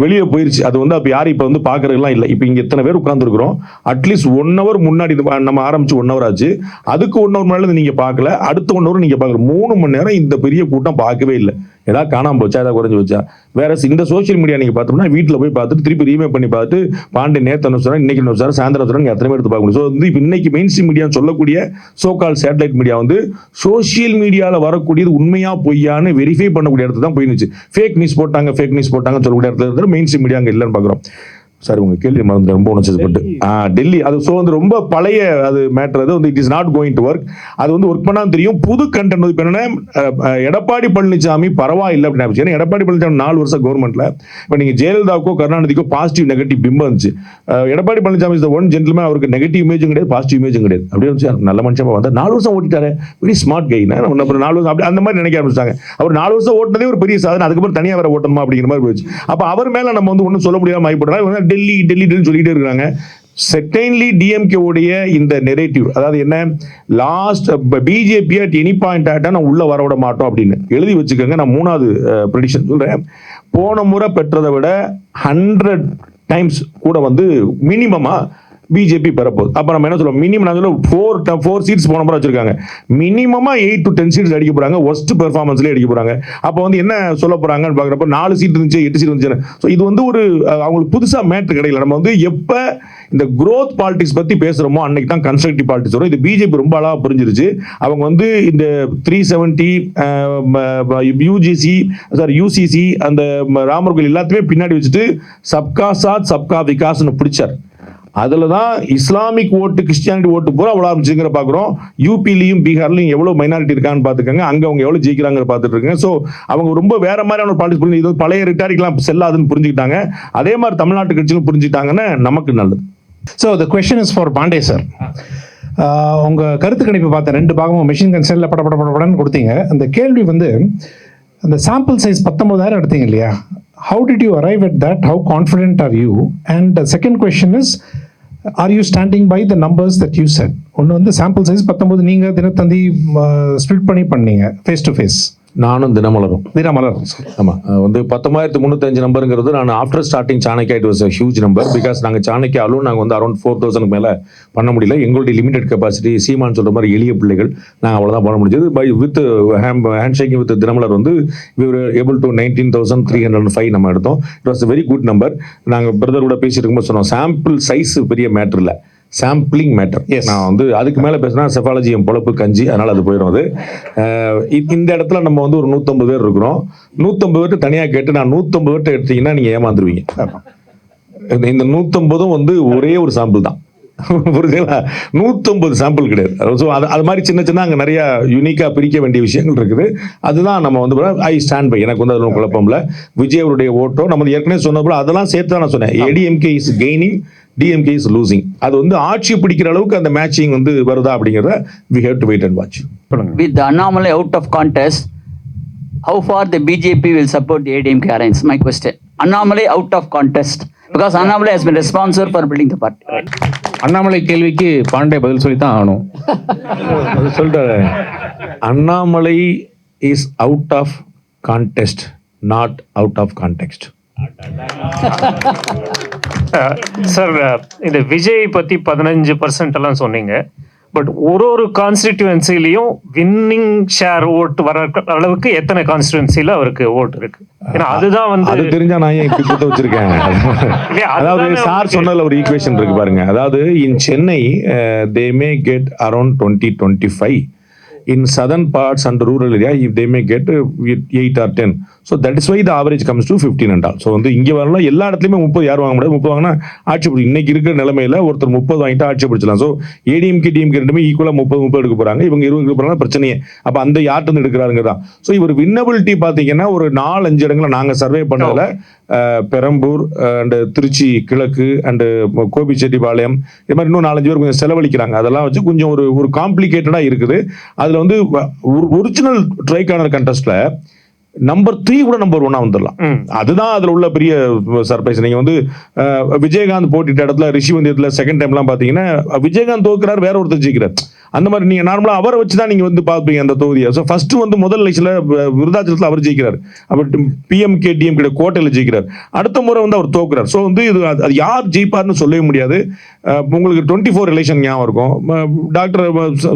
வெளியே போயிருச்சு. அது வந்து அப்போ யாரும் இப்போ வந்து பார்க்கறதுலாம் இல்லை. இப்போ இங்கே எத்தனை பேர் உட்காந்துருக்குறோம், அட்லீஸ்ட் 1 hour முன்னாடி நம்ம ஆரம்பிச்சு 1 hour ஆச்சு, அதுக்கு 1 hour முன்னாடி நீங்கள் பார்க்கல, அடுத்த 1 hour நீங்கள் பார்க்கல, 3 மணி நேரம் இந்த பெரிய கூட்டம் பார்க்கவே இல்லை. ஏதாவது காணாமல் போச்சா, ஏதாவது குறைஞ்சி வச்சா. வேற இந்த சோஷியல் மீடியா நீங்கள் பார்த்தோம்னா வீட்டில் போய் பார்த்துட்டு திருப்பி ரீமேக் பண்ணி பார்த்து பாண்டே நேற்று அனுப்பிச்சாரா, இன்னைக்கு அனுப்பிச்சாரா, சாயந்தரம் அனுப்பிச்சாரா, எத்தனை பேர் எடுத்து பார்க்க முடியும். ஸோ வந்து இப்போ இன்னைக்கு மெயின் ஸ்ட்ரீம் மீடியான்னு சொல்லக்கூடிய சோகால் சேட்டலைட் மீடியா வந்து சோஷியல் மீடியாவில் வரக்கூடியது உண்மையா பொய்யான்னு வெரிஃபை பண்ணக்கூடிய இடத்துல தான் போயிருந்துச்சு. ஃபேக் நியூஸ் போட்டாங்க சொல்லக்கூடிய இடத்துல இருந்து மெயின் ஸ்ட்ரீம் மீடியா அங்கே இல்லைன்னு பார்க்குறோம். சார் உங்க கேள்வி மறந்து ரொம்ப உணர்ச்சிப்பட்டு டெல்லி அது ஸோ வந்து ரொம்ப பழைய அது மேட்டர். அது வந்து it is not going to work. அது வந்து ஒர்க் பண்ணாலும் தெரியும். புது கண்டென்ட் வந்து இப்போ என்னன்னா எடப்பாடி பழனிசாமி பரவாயில்லை அப்படின்னு. ஏன்னா எடப்பாடி பழனிசாமி 4 வருஷம் கவர்மெண்ட்ல இப்போ நீங்கள் ஜெயலலிதாவுக்கோ கருணாநிதிக்கோ பாசிட்டிவ் நெகட்டிவ் பிம்பம் இருந்துச்சு. Edappadi Palaniswami is one gentleman, அவருக்கு நெகட்டிவ் இமேஜும் கிடையாது, பாசிட்டிவ் இமேஜும் கிடையாது. அப்படியே இருந்துச்சு, நல்ல மனுஷமா வந்து 4 வருஷம் ஓட்டிட்டாரு, வெரி ஸ்மார்ட் கை. 4 வருஷம் அப்படி அந்த மாதிரி நினைக்க ஆரம்பிச்சாங்க. அவர் 4 வருஷம் ஓட்டினதே ஒரு பெரிய சாதனை, அதுக்கப்புறம் தனியாக வேற ஓட்டணுமா அப்படிங்கிற மாதிரி போயிடுச்சு. அப்போ அவர் மேல நம்ம வந்து ஒன்றும் சொல்ல முடியாமல் ஆகிப்போம். டெல்லி சொல்லிட்டே இருக்காங்க. செகண்ட்லி டிஎம்கே உடைய இந்த நெரேட்டிவ், அதாவது என்ன, last BJP at any point atta நான் உள்ள வர விட மாட்டோம் அப்படின்னு எழுதி வச்சுக்கோங்க. நான் 3வது ப்ரெடிக்ஷன் சொல்றேன். போன முறை பெற்றதை விட 100 times கூட வந்து மினிமமா பிஜேபி பெறப்போகுது. அப்போ நம்ம என்ன சொல்லுவோம், மினிமம் 4 சீட்ஸ் போன முறை வச்சிருக்காங்க, மினிமமா 8 to 10 சீட்ஸ் அடிக்க போறாங்க, ஒஸ்ட் பெர்ஃபார்மன்ஸ்லேயே அடிக்க போறாங்க. அப்போ வந்து என்ன சொல்ல போறாங்கன்னு பார்க்குறப்ப 4 சீட் இருந்துச்சு, 8 சீட் இருந்துச்சு. ஸோ இது வந்து ஒரு அவங்களுக்கு புதுசா மேட்ரு கிடையாது. நம்ம வந்து எப்போ இந்த growth பாலிடிக்ஸ் பத்தி பேசுறோமோ அன்னைக்கு தான் கன்ஸ்ட்ரக்டிவ் பாலிடிக்ஸ் வரும். இது பிஜேபி ரொம்ப அழகா புரிஞ்சிருச்சு. அவங்க வந்து இந்த 370 யூசிசி அந்த ராமர் கோயில் எல்லாத்தையுமே பின்னாடி வச்சுட்டு சப்கா சாத் சப்கா விகாஸ்னு பிடிச்சார். அதில் தான் இஸ்லாமிக் ஓட்டு, கிறிஸ்டியானிட்டி ஓட்டு பூரா அவ்வளோ ஆரம்பிச்சுங்கிற பார்க்குறோம். யூபிலையும் பீகார்லையும் எவ்வளோ மைனாரிட்டி இருக்கான்னு பார்த்துக்கோங்க, அங்கே அவங்க எவ்வளோ ஜெயிக்கிறாங்க பார்த்துட்டு இருக்காங்க. ஸோ அவங்க ரொம்ப வேற மாதிரியான ஒரு பாலிடிக்ஸ் புரிஞ்சு, இது பழைய ரிட்டாரிக்லாம் செல்லாதுன்னு புரிஞ்சுக்கிட்டாங்க. அதே மாதிரி தமிழ்நாட்டு கட்சிகளும் புரிஞ்சுக்கிட்டாங்கன்னா நமக்கு நல்லது. So the question is for Pandey sir. உங்கள் கருத்து கணிப்பு பார்த்தேன், 2 பாகமும் மெஷின் கன் செல்லில் படப்படன்னு கொடுத்தீங்க. அந்த கேள்வி வந்து அந்த சாம்பிள் சைஸ் 19,000 எடுத்தீங்க இல்லையா, how did you arrive at that, how confident are you? And the second question is, are you standing by the numbers that you said? ஒன்று வந்து சாம்பிள் சைஸ் 19 நீங்கள் தினத்தந்தி ஸ்ப்ளிட் பண்ணீங்க ஃபேஸ் டு ஃபேஸ். நானும் தினமலரும் ஆமாம் வந்து 10,305 நம்பருங்கிறது நான் after starting Chanakya it was a huge number. Because நாங்கள் சாணக்கியாலும் நாங்கள் வந்து அரௌண்ட் 4,000 மேலே பண்ண முடியல. எங்களுடைய லிமிடெட் கெப்பாசிட்டி, சீமான் சொல்கிற மாதிரி எளிய பிள்ளைகள், நாங்கள் அவ்வளோதான் பண்ண முடிஞ்சது. By with hand shaking with Dinamalar வந்து we were able to 19,305 நம்ம எடுத்தோம். It was a very good number. நாங்கள் பிரதர் கூட பேசிட்டு இருக்கும்போது சொன்னோம், சாம்பிள் சைஸ் பெரிய மேட்ரு இல்லை, சாம்பிளிங் மேட்டர். நான் வந்து அதுக்கு மேலே பேசினா செஃபாலஜி என் பொழப்பு கஞ்சி, அதனால் அது போயிடும். அது இந்த இடத்துல நம்ம வந்து ஒரு 150 பேர் இருக்கிறோம். 150 பேர்ட்டு தனியாக கேட்டு நான் 150 பேர்ட்ட எடுத்தீங்கன்னா நீங்கள் ஏமாந்துருவீங்க. இந்த 150 வந்து ஒரே ஒரு சாம்பிள் தான், புரியுதுங்களா? 150 சாம்பிள் கிடையாது. ஸோ அது மாதிரி சின்ன சின்ன அங்கே நிறையா யூனிக்காக பிரிக்க வேண்டிய விஷயங்கள் இருக்குது. அதுதான் நம்ம வந்து ஐ ஸ்டாண்ட் பை. எனக்கு வந்து அதில் குழப்பம் இல்லை. விஜய் அவருடைய ஓட்டோ நம்ம ஏற்கனவே சொன்ன போல அதெல்லாம் சேர்த்து தான் நான் சொன்னேன். ADMK is gaining, DMK is losing. அது வந்து ஆட்சி பிடிக்கிற அளவுக்கு அந்த மேட்சிங் வந்து வருதா அப்படிங்கிறத we have to wait and watch. With the Annamalai out of contest, how far the BJP will support the ADMK alliance? My question. Annamalai out of contest, because Annamalai has been responsible for building the party. Annamalai கேள்விக்கு பாண்டே பதில் சொல்லி தான் ஆகணும். சொல்லிட்டாரு, Annamalai is out of contest, not out of context. Sir, இந்த விஜய் பற்றி 15% எல்லாம் சொன்னீங்க. பட் ஒரு கான்ஸ்டிடியூன்சிலையும் வின்னிங் ஷேர் ஓட்டு வர அளவுக்கு எத்தனை கான்ஸ்டிடியூன்சில அவருக்கு ஓட்டு இருக்கு? ஏன்னா அதுதான் வந்து அது தெரிஞ்சா நான் ஏன் இப்படி கொடுத்து வச்சிருக்கேன். அதாவது சார் சொன்னதுல ஒரு ஈக்குவேஷன் இருக்கு பாருங்க. அதாவது in Chennai they may get around 20-25. In southern parts and rural area, if they may get 8 or 10. So that is why the average comes to 15 and all. So வந்து இங்கே வரலாம், எல்லா இடத்துலையுமே 30 யாரும் வாங்க முடியாது. 30 வாங்கினா ஆட்சி பிடிக்கும். இன்னைக்கு இருக்கிற நிலைமையில ஒருத்தர் 30 வாங்கிட்டு ஆட்சி பிடிச்சலாம். ஸோ ஏடிஎம்கே டிஎம்கே ரெண்டுமே ஈக்குவலாக 30 எடுக்க போறாங்க. இவங்க 20 எடுக்க போறாங்க, பிரச்சனையே. அப்போ அந்த யார்ட்டு எடுக்கிறாருங்க தான். ஸோ இவர் வின்னபிலிட்டி பார்த்தீங்கன்னா ஒரு 4-5 இடங்களை நாங்கள் சர்வே பண்ணதில் பெரம்பூர் அண்ட் திருச்சி கிழக்கு அண்டு கோபிச்செட்டிப்பாளையம் இது மாதிரி இன்னும் 4-5 பேர் கொஞ்சம் செலவழிக்கிறாங்க. அதெல்லாம் வச்சு கொஞ்சம் ஒரு காம்ப்ளிகேட்டடாக இருக்குது. அதில் வந்து ஒரிஜினல் ட்ரை கார்னர் கண்டெஸ்ட்ல நம்பர் 3 கூட நம்பர் 1 வந்துடலாம். அதுதான் அதுல உள்ள பெரிய சர்ப்ரைஸ். நீங்க வந்து விஜயகாந்த் போட்டிட்ட இடத்துல ரிஷி வந்தியத்துல செகண்ட் டைம்லாம் பாத்தீங்கன்னா விஜயகாந்த் தோக்குறாரு, வேற ஒருத்தர் ஜெயிக்கிறார். அந்த மாதிரி நீங்க நார்மலா அவரை வச்சுதான் நீங்க வந்து பார்ப்பீங்க அந்த தொகுதியை. ஸோ ஃபர்ஸ்ட் வந்து முதல் எலெக்ஷன்ல விருதாச்சலத்தில் அவர் ஜெயிக்கிறார், அவர் பிஎம்கே டிஎம்கே கோட்டையில் ஜெயிக்கிறார். அடுத்த முறை வந்து அவர் தோக்குறார். ஸோ வந்து இது அது யார் ஜெயிப்பார்னு சொல்லவே முடியாது. உங்களுக்கு 24 எலெக்ஷன் ஞாபகம் இருக்கும். டாக்டர்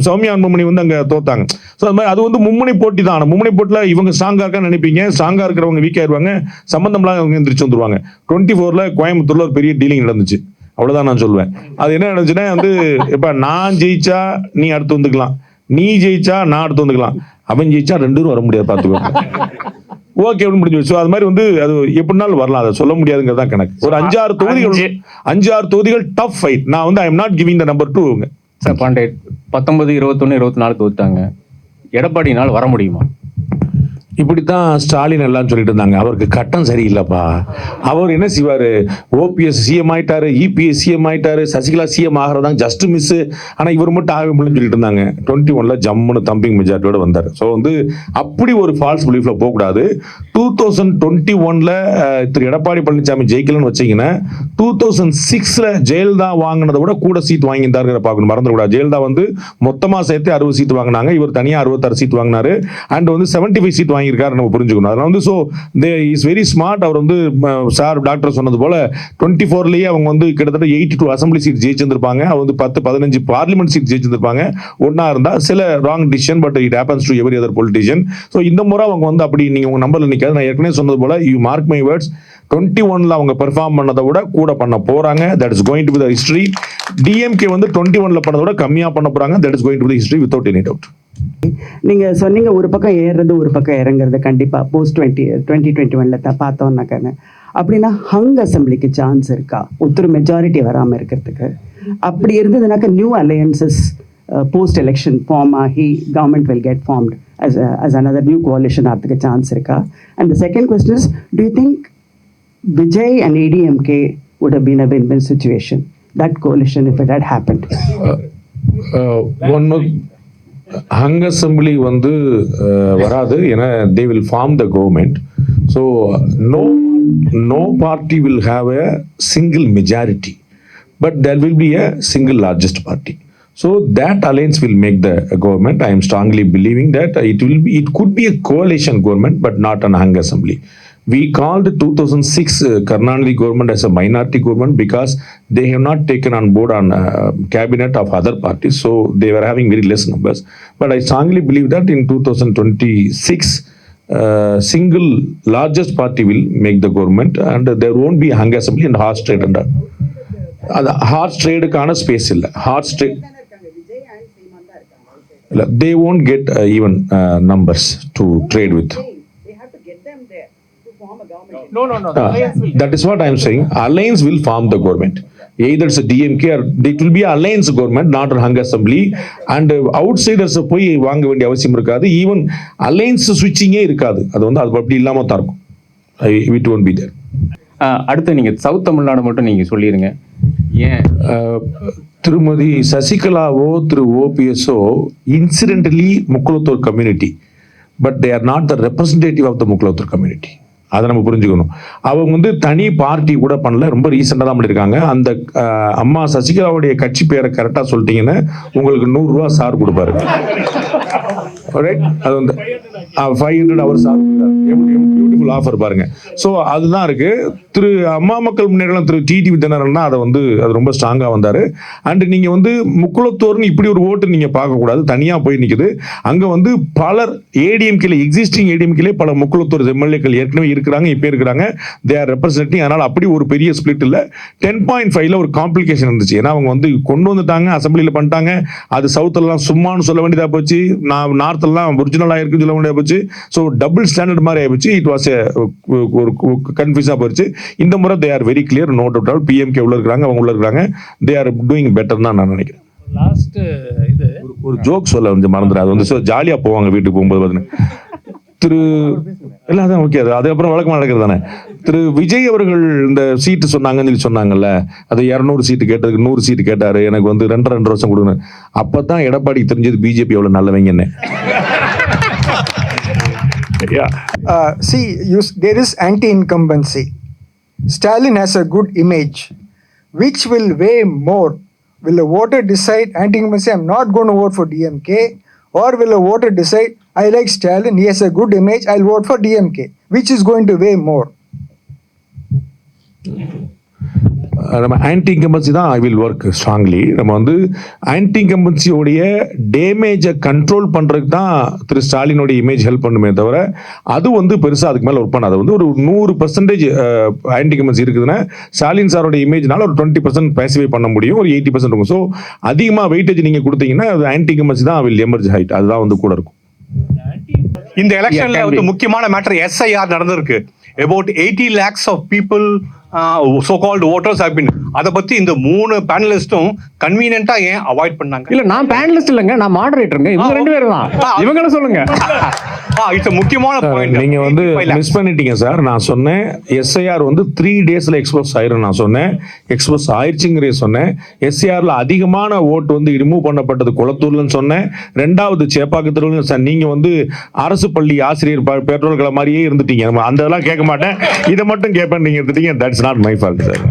சௌமியா அன்புமணி வந்து அங்கே தோத்தாங்க. ஸோ அது மாதிரி அது வந்து மும்முனை போட்டி தான். மும்முனை போட்டியில் இவங்க ஸ்ட்ராங்கா இருக்கான்னு நினைப்பீங்க, ஸ்ட்ராங்கா இருக்கிறவங்க வீக் ஆயிடுவாங்க, சம்பந்தம்லாம் அவங்க எந்திரிச்சு வந்துருவாங்க. 24ல கோயம்புத்தூர்ல ஒரு பெரிய டீலிங் நடந்துச்சு. அவ்வளவுதான் நான் சொல்லுவேன். அது என்ன நடந்துச்சுன்னா வந்து இப்ப நான் ஜெயிச்சா நீ அடுத்து வந்துக்கலாம், நீ ஜெயிச்சா நான் அடுத்து வந்துக்கலாம், அவன் ஜெயிச்சா 2 பேரும் வர முடியாது, பார்த்துக்கோ. ஓகே அப்படின்னு முடிஞ்சு. ஸோ அது மாதிரி வந்து அது எப்படினாலும் வரலாம், அதை சொல்ல முடியாதுங்கிறது தான் கணக்கு. ஒரு 5-6 தொகுதிகள் டஃப் ஃபைட். நான் வந்து ஐ am not giving the number 2. Sir Pandey 19, 21, 24 தோத்தாங்க. எடப்பாடினால் வர முடியுமா? இப்படித்தான் ஸ்டாலின் எல்லாம் சொல்லிட்டு இருந்தாங்க, அவருக்கு கட்டம் சரியில்லைப்பா, அவர் என்ன செய்வாரு, ஓபிஎஸ் சிஎம் ஆயிட்டாரு, இபிஎஸ் சிஎம் ஆயிட்டாரு, சசிகலா சிஎம் ஆகிறதாங்க ஜஸ்ட் மிஸ், ஆனா இவர் மட்டும் ஆக முடியும்னு சொல்லிட்டு இருந்தாங்க. 21ல ஜம்முன்னு தம்பிங் மெஜாரிட்டியோட வந்தார். ஸோ வந்து அப்படி ஒரு ஃபால்ஸ் பிலீஃப்ல போகக்கூடாது. 2021ல திரு எடப்பாடி பழனிசாமி ஜெயிக்கலன்னு வச்சீங்கன்னா 2006ல ஜெயலலிதா வாங்கினதை விட கூட சீட் வாங்கியிருந்தாருங்கிற பார்க்கணும், மறந்துடக்கூடாது. ஜெயலலிதா வந்து மொத்தமா சேர்த்து 60 சீட் வாங்கினாங்க, இவர் தனியா 66 சீட் வாங்கினாரு. அண்ட் வந்து 75 சீட் வாங்கியிருக்காரு நம்ம புரிஞ்சுக்கணும். அதனால வந்து ஸோ இஸ் வெரி ஸ்மார்ட். அவர் வந்து சார் டாக்டர் சொன்னது போல 24லயே அவங்க வந்து கிட்டத்தட்ட 82 அசம்பிளி சீட் ஜெயிச்சிருந்திருப்பாங்க. அவர் வந்து 10-15 பார்லிமெண்ட் சீட் ஜெயிச்சிருந்திருப்பாங்க. ஒன்னா இருந்தா சில wrong decision, but it happens to every other politician. So இந்த முறை அவங்க வந்து அப்படி நீங்க உங்க நம்பர்ல நிக்காது. நான் ஏற்கனவே சொன்னது போல யூ மார்க் மை வேர்ட்ஸ், 21ல அவங்க பெர்ஃபார்ம் பண்ணதை விட கூட பண்ண போறாங்க. That is going to be the history. DMK வந்து 21ல பண்ணதை விட கம்மியா பண்ண போறாங்க. That is going to be the history without any doubt. நீங்க சொன்னீங்க ஒரு பக்கம் ஏறுறது ஒரு பக்கம் இறங்குறது கண்டிப்பா போஸ்ட் 2021ல பார்த்தோம்னாக்க, அப்படின்னா ஹங் அசம்பிளிக்கு சான்ஸ் இருக்கா ஒருத்தர் மெஜாரிட்டி வராமல் இருக்கிறதுக்கு? அப்படி இருந்ததுனாக்க new alliances post election form ஆகி government will get formed as another new coalition ஆகிறதுக்கு சான்ஸ் இருக்கா? And the second question is, do you think Vijay and ADMK would have been a win-win situation, that coalition, if it had happened? One more, hung assembly வந்து வராது, ஏன்னா they will form the government. So no party will have a single majority, but there will be a single largest party. So that alliance will make the government. I am strongly believing that it could be a coalition government, but not an hung assembly. We called 2006 Karnataka government as a minority government because they have not taken on board on cabinet of other parties, so they were having very less numbers. But I strongly believe that in 2026 single largest party will make the government, and there won't be a hung assembly and horse trade. And horse trade கான space இல்லை. Horse trade they won't get even numbers to trade with. They have to get them there to form a government. No. That is what I am saying. Alliance will form the government. Either it's a DMK or it will be alliance government, not a hung assembly. And outsiders போய் வாங்க வேண்டிய அவசியம் இருக்காது. Even alliance switching-ஏ இருக்காது. அது வந்து அது அப்படி இல்லாம தான் இருக்கும். It won't be there. அடுத்து நீங்க சவுத் தமிழ்நாடு மட்டும் நீங்க சொல்லிடுங்க. ஏன் திருமதி சசிகலாவோ திரு ஓபிஎஸ்ஓ incidentally Mukkulathur community, but they are not the representative of the Mukkulathur community. அதை நம்ம புரிஞ்சுக்கணும். அவங்க வந்து தனி பார்ட்டி கூட பண்ணல, ரொம்ப ரீசெண்டாக தான் பண்ணியிருக்காங்க. அந்த அம்மா சசிகலாவுடைய கட்சி பேரை கரெக்டாக சொல்லிட்டீங்கன்னா உங்களுக்கு 100 ரூபா சார் கொடுப்பாரு. அது வந்து 500 அவர் சார் பியூட்டிஃபுல் ஆஃபர் பாருங்க. ஸோ அதுதான் இருக்கு. திரு அம்மா மக்கள் முன்னேற்றம் திரு டிடிவி தினகரன்னா அதை வந்து அது ரொம்ப ஸ்ட்ராங்காக வந்தார். அண்ட் நீங்கள் வந்து முக்குளத்தூர்னு இப்படி ஒரு ஓட்டு நீங்கள் பார்க்கக்கூடாது, தனியாக போய் நிற்குது. அங்கே வந்து பலர் ஏடிஎம்கேல எக்ஸிஸ்டிங் ஏடிஎம்கேலே பல முக்குளத்தூர் எம்எல்ஏக்கள் ஏற்கனவே இருக்கிறாங்க, இப்போ இருக்கிறாங்க. They are representing. அதனால் அப்படி ஒரு பெரிய ஸ்பிளிட் இல்லை. 10.5ல ஒரு காம்ப்ளிகேஷன் இருந்துச்சு. ஏன்னா அவங்க வந்து கொண்டு வந்துட்டாங்க, அசம்பிளியில் பண்ணிட்டாங்க. அது சவுத்தெல்லாம் சும்மானு சொல்ல வேண்டியதாக போச்சு, நார்த்தெல்லாம் ஒரிஜினலாக இருக்குன்னு சொல்ல வேண்டியதாக போச்சு. ஸோ டபுள் ஸ்டாண்டர்ட் மாதிரி ஆயிடுச்சு. இட் வாஸ் ஒரு கன்ஃபியூஸாக போயிடுச்சு. இந்த முறை they are very clear, no doubt all. PMK உள்ள இருக்கிறாங்க, அவங்க உள்ள இருக்கிறாங்க. தே ஆர் டூயிங் பெட்டர் தான் நான் நினைக்கிறேன். லாஸ்ட் இது ஒரு ஜோக் சொல்ல வந்து மறந்துடும். அது வந்து ஜாலியாக போவாங்க வீட்டுக்கு போகும்போது பார்த்தீங்கன்னா திரு எல்லாம் தான் ஓகே. அது அதுக்கப்புறம் வழக்கமாக நடக்கிறது தானே. திரு விஜய் அவர்கள் இந்த சீட்டு சொன்னாங்கன்னு சொல்லி சொன்னாங்கல்ல, அது 200 சீட்டு கேட்டதுக்கு 100 சீட்டு கேட்டாரு. எனக்கு வந்து 2 வருஷம் கொடுங்க. அப்போ தான் எடப்பாடி தெரிஞ்சது பிஜேபி எவ்வளோ நல்லவங்கன்னு. See, there is anti-incumbency. Stalin has a good image. Which will weigh more? Will a voter decide anti-incumbency, I'm not going to vote for DMK? Or will a voter decide, I like Stalin, he has a good image, I'll vote for DMK? Which is going to weigh more? நம்ம anti incumbency தான் I will work strongly. நம்ம வந்து anti இன்கம்பன்சியோடைய டேமேஜை control பண்ணுறதுக்கு தான் திரு ஸ்டாலினுடைய image help பண்ணுமே தவிர அது வந்து பெருசாக அதுக்கு மேலே ஒர்க் பண்ணாது. வந்து ஒரு 100% ஆன்டி இன்கம்பன்சி இருக்குதுன்னா ஸ்டாலின் சாரோட இமேஜ்னால ஒரு 20% பேசிஃபை பண்ண முடியும், ஒரு 80% இருக்கும். ஸோ அதிகமாக வெயிட்டேஜ் நீங்கள் கொடுத்தீங்கன்னா அது ஆன்டி இன்கம்பன்சி தான் வில் எமர்ஜ் ஹைட், அதுதான் வந்து கூட இருக்கும். இந்த எலெக்ஷன்ல வந்து முக்கியமான மேட்டர் எஸ்ஐஆர் நடந்திருக்கு. about 80 lakhs of people so-called voters have been. அதை பத்தி இந்த 3 பேனலிஸ்டும் கன்வீனியன்ட்டா ஏன் அவாய்ட் பண்ணாங்க? இல்ல நான் பேனலிஸ்ட் இல்லங்க, நான் மாடரேட்டருங்க. இவங்க 2 பேரும் தான். இவங்கள சொல்லுங்க. இட்ஸ் முக்கியமான பாயிண்ட். நீங்க வந்து மிஸ் பண்ணிட்டீங்க சார். நான் சொன்னேன் எஸ்ஐஆர் வந்து 3 daysல எக்ஸ்போஸ் ஆயிரும். நான் சொன்னேன் எக்ஸ்போஸ் ஆயிடுச்சுங்கிறே சொன்னேன். எஸ்ஐஆர்ல அதிகமான ஓட்டு வந்து ரிமூவ் பண்ணப்பட்டது குளத்தூர்லன்னு சொன்னேன். 2வது சேப்பாக்கத்துல சார். நீங்க வந்து அரசு பள்ளி ஆசிரியர் பெட்ரோல் கடை மாதிரியே இருந்துட்டீங்க. அந்த இதெல்லாம் கேட்க மாட்டேன், இதை மட்டும் கேட்பேன். நீங்க இருந்துட்டீங்க. That's not my fault sir.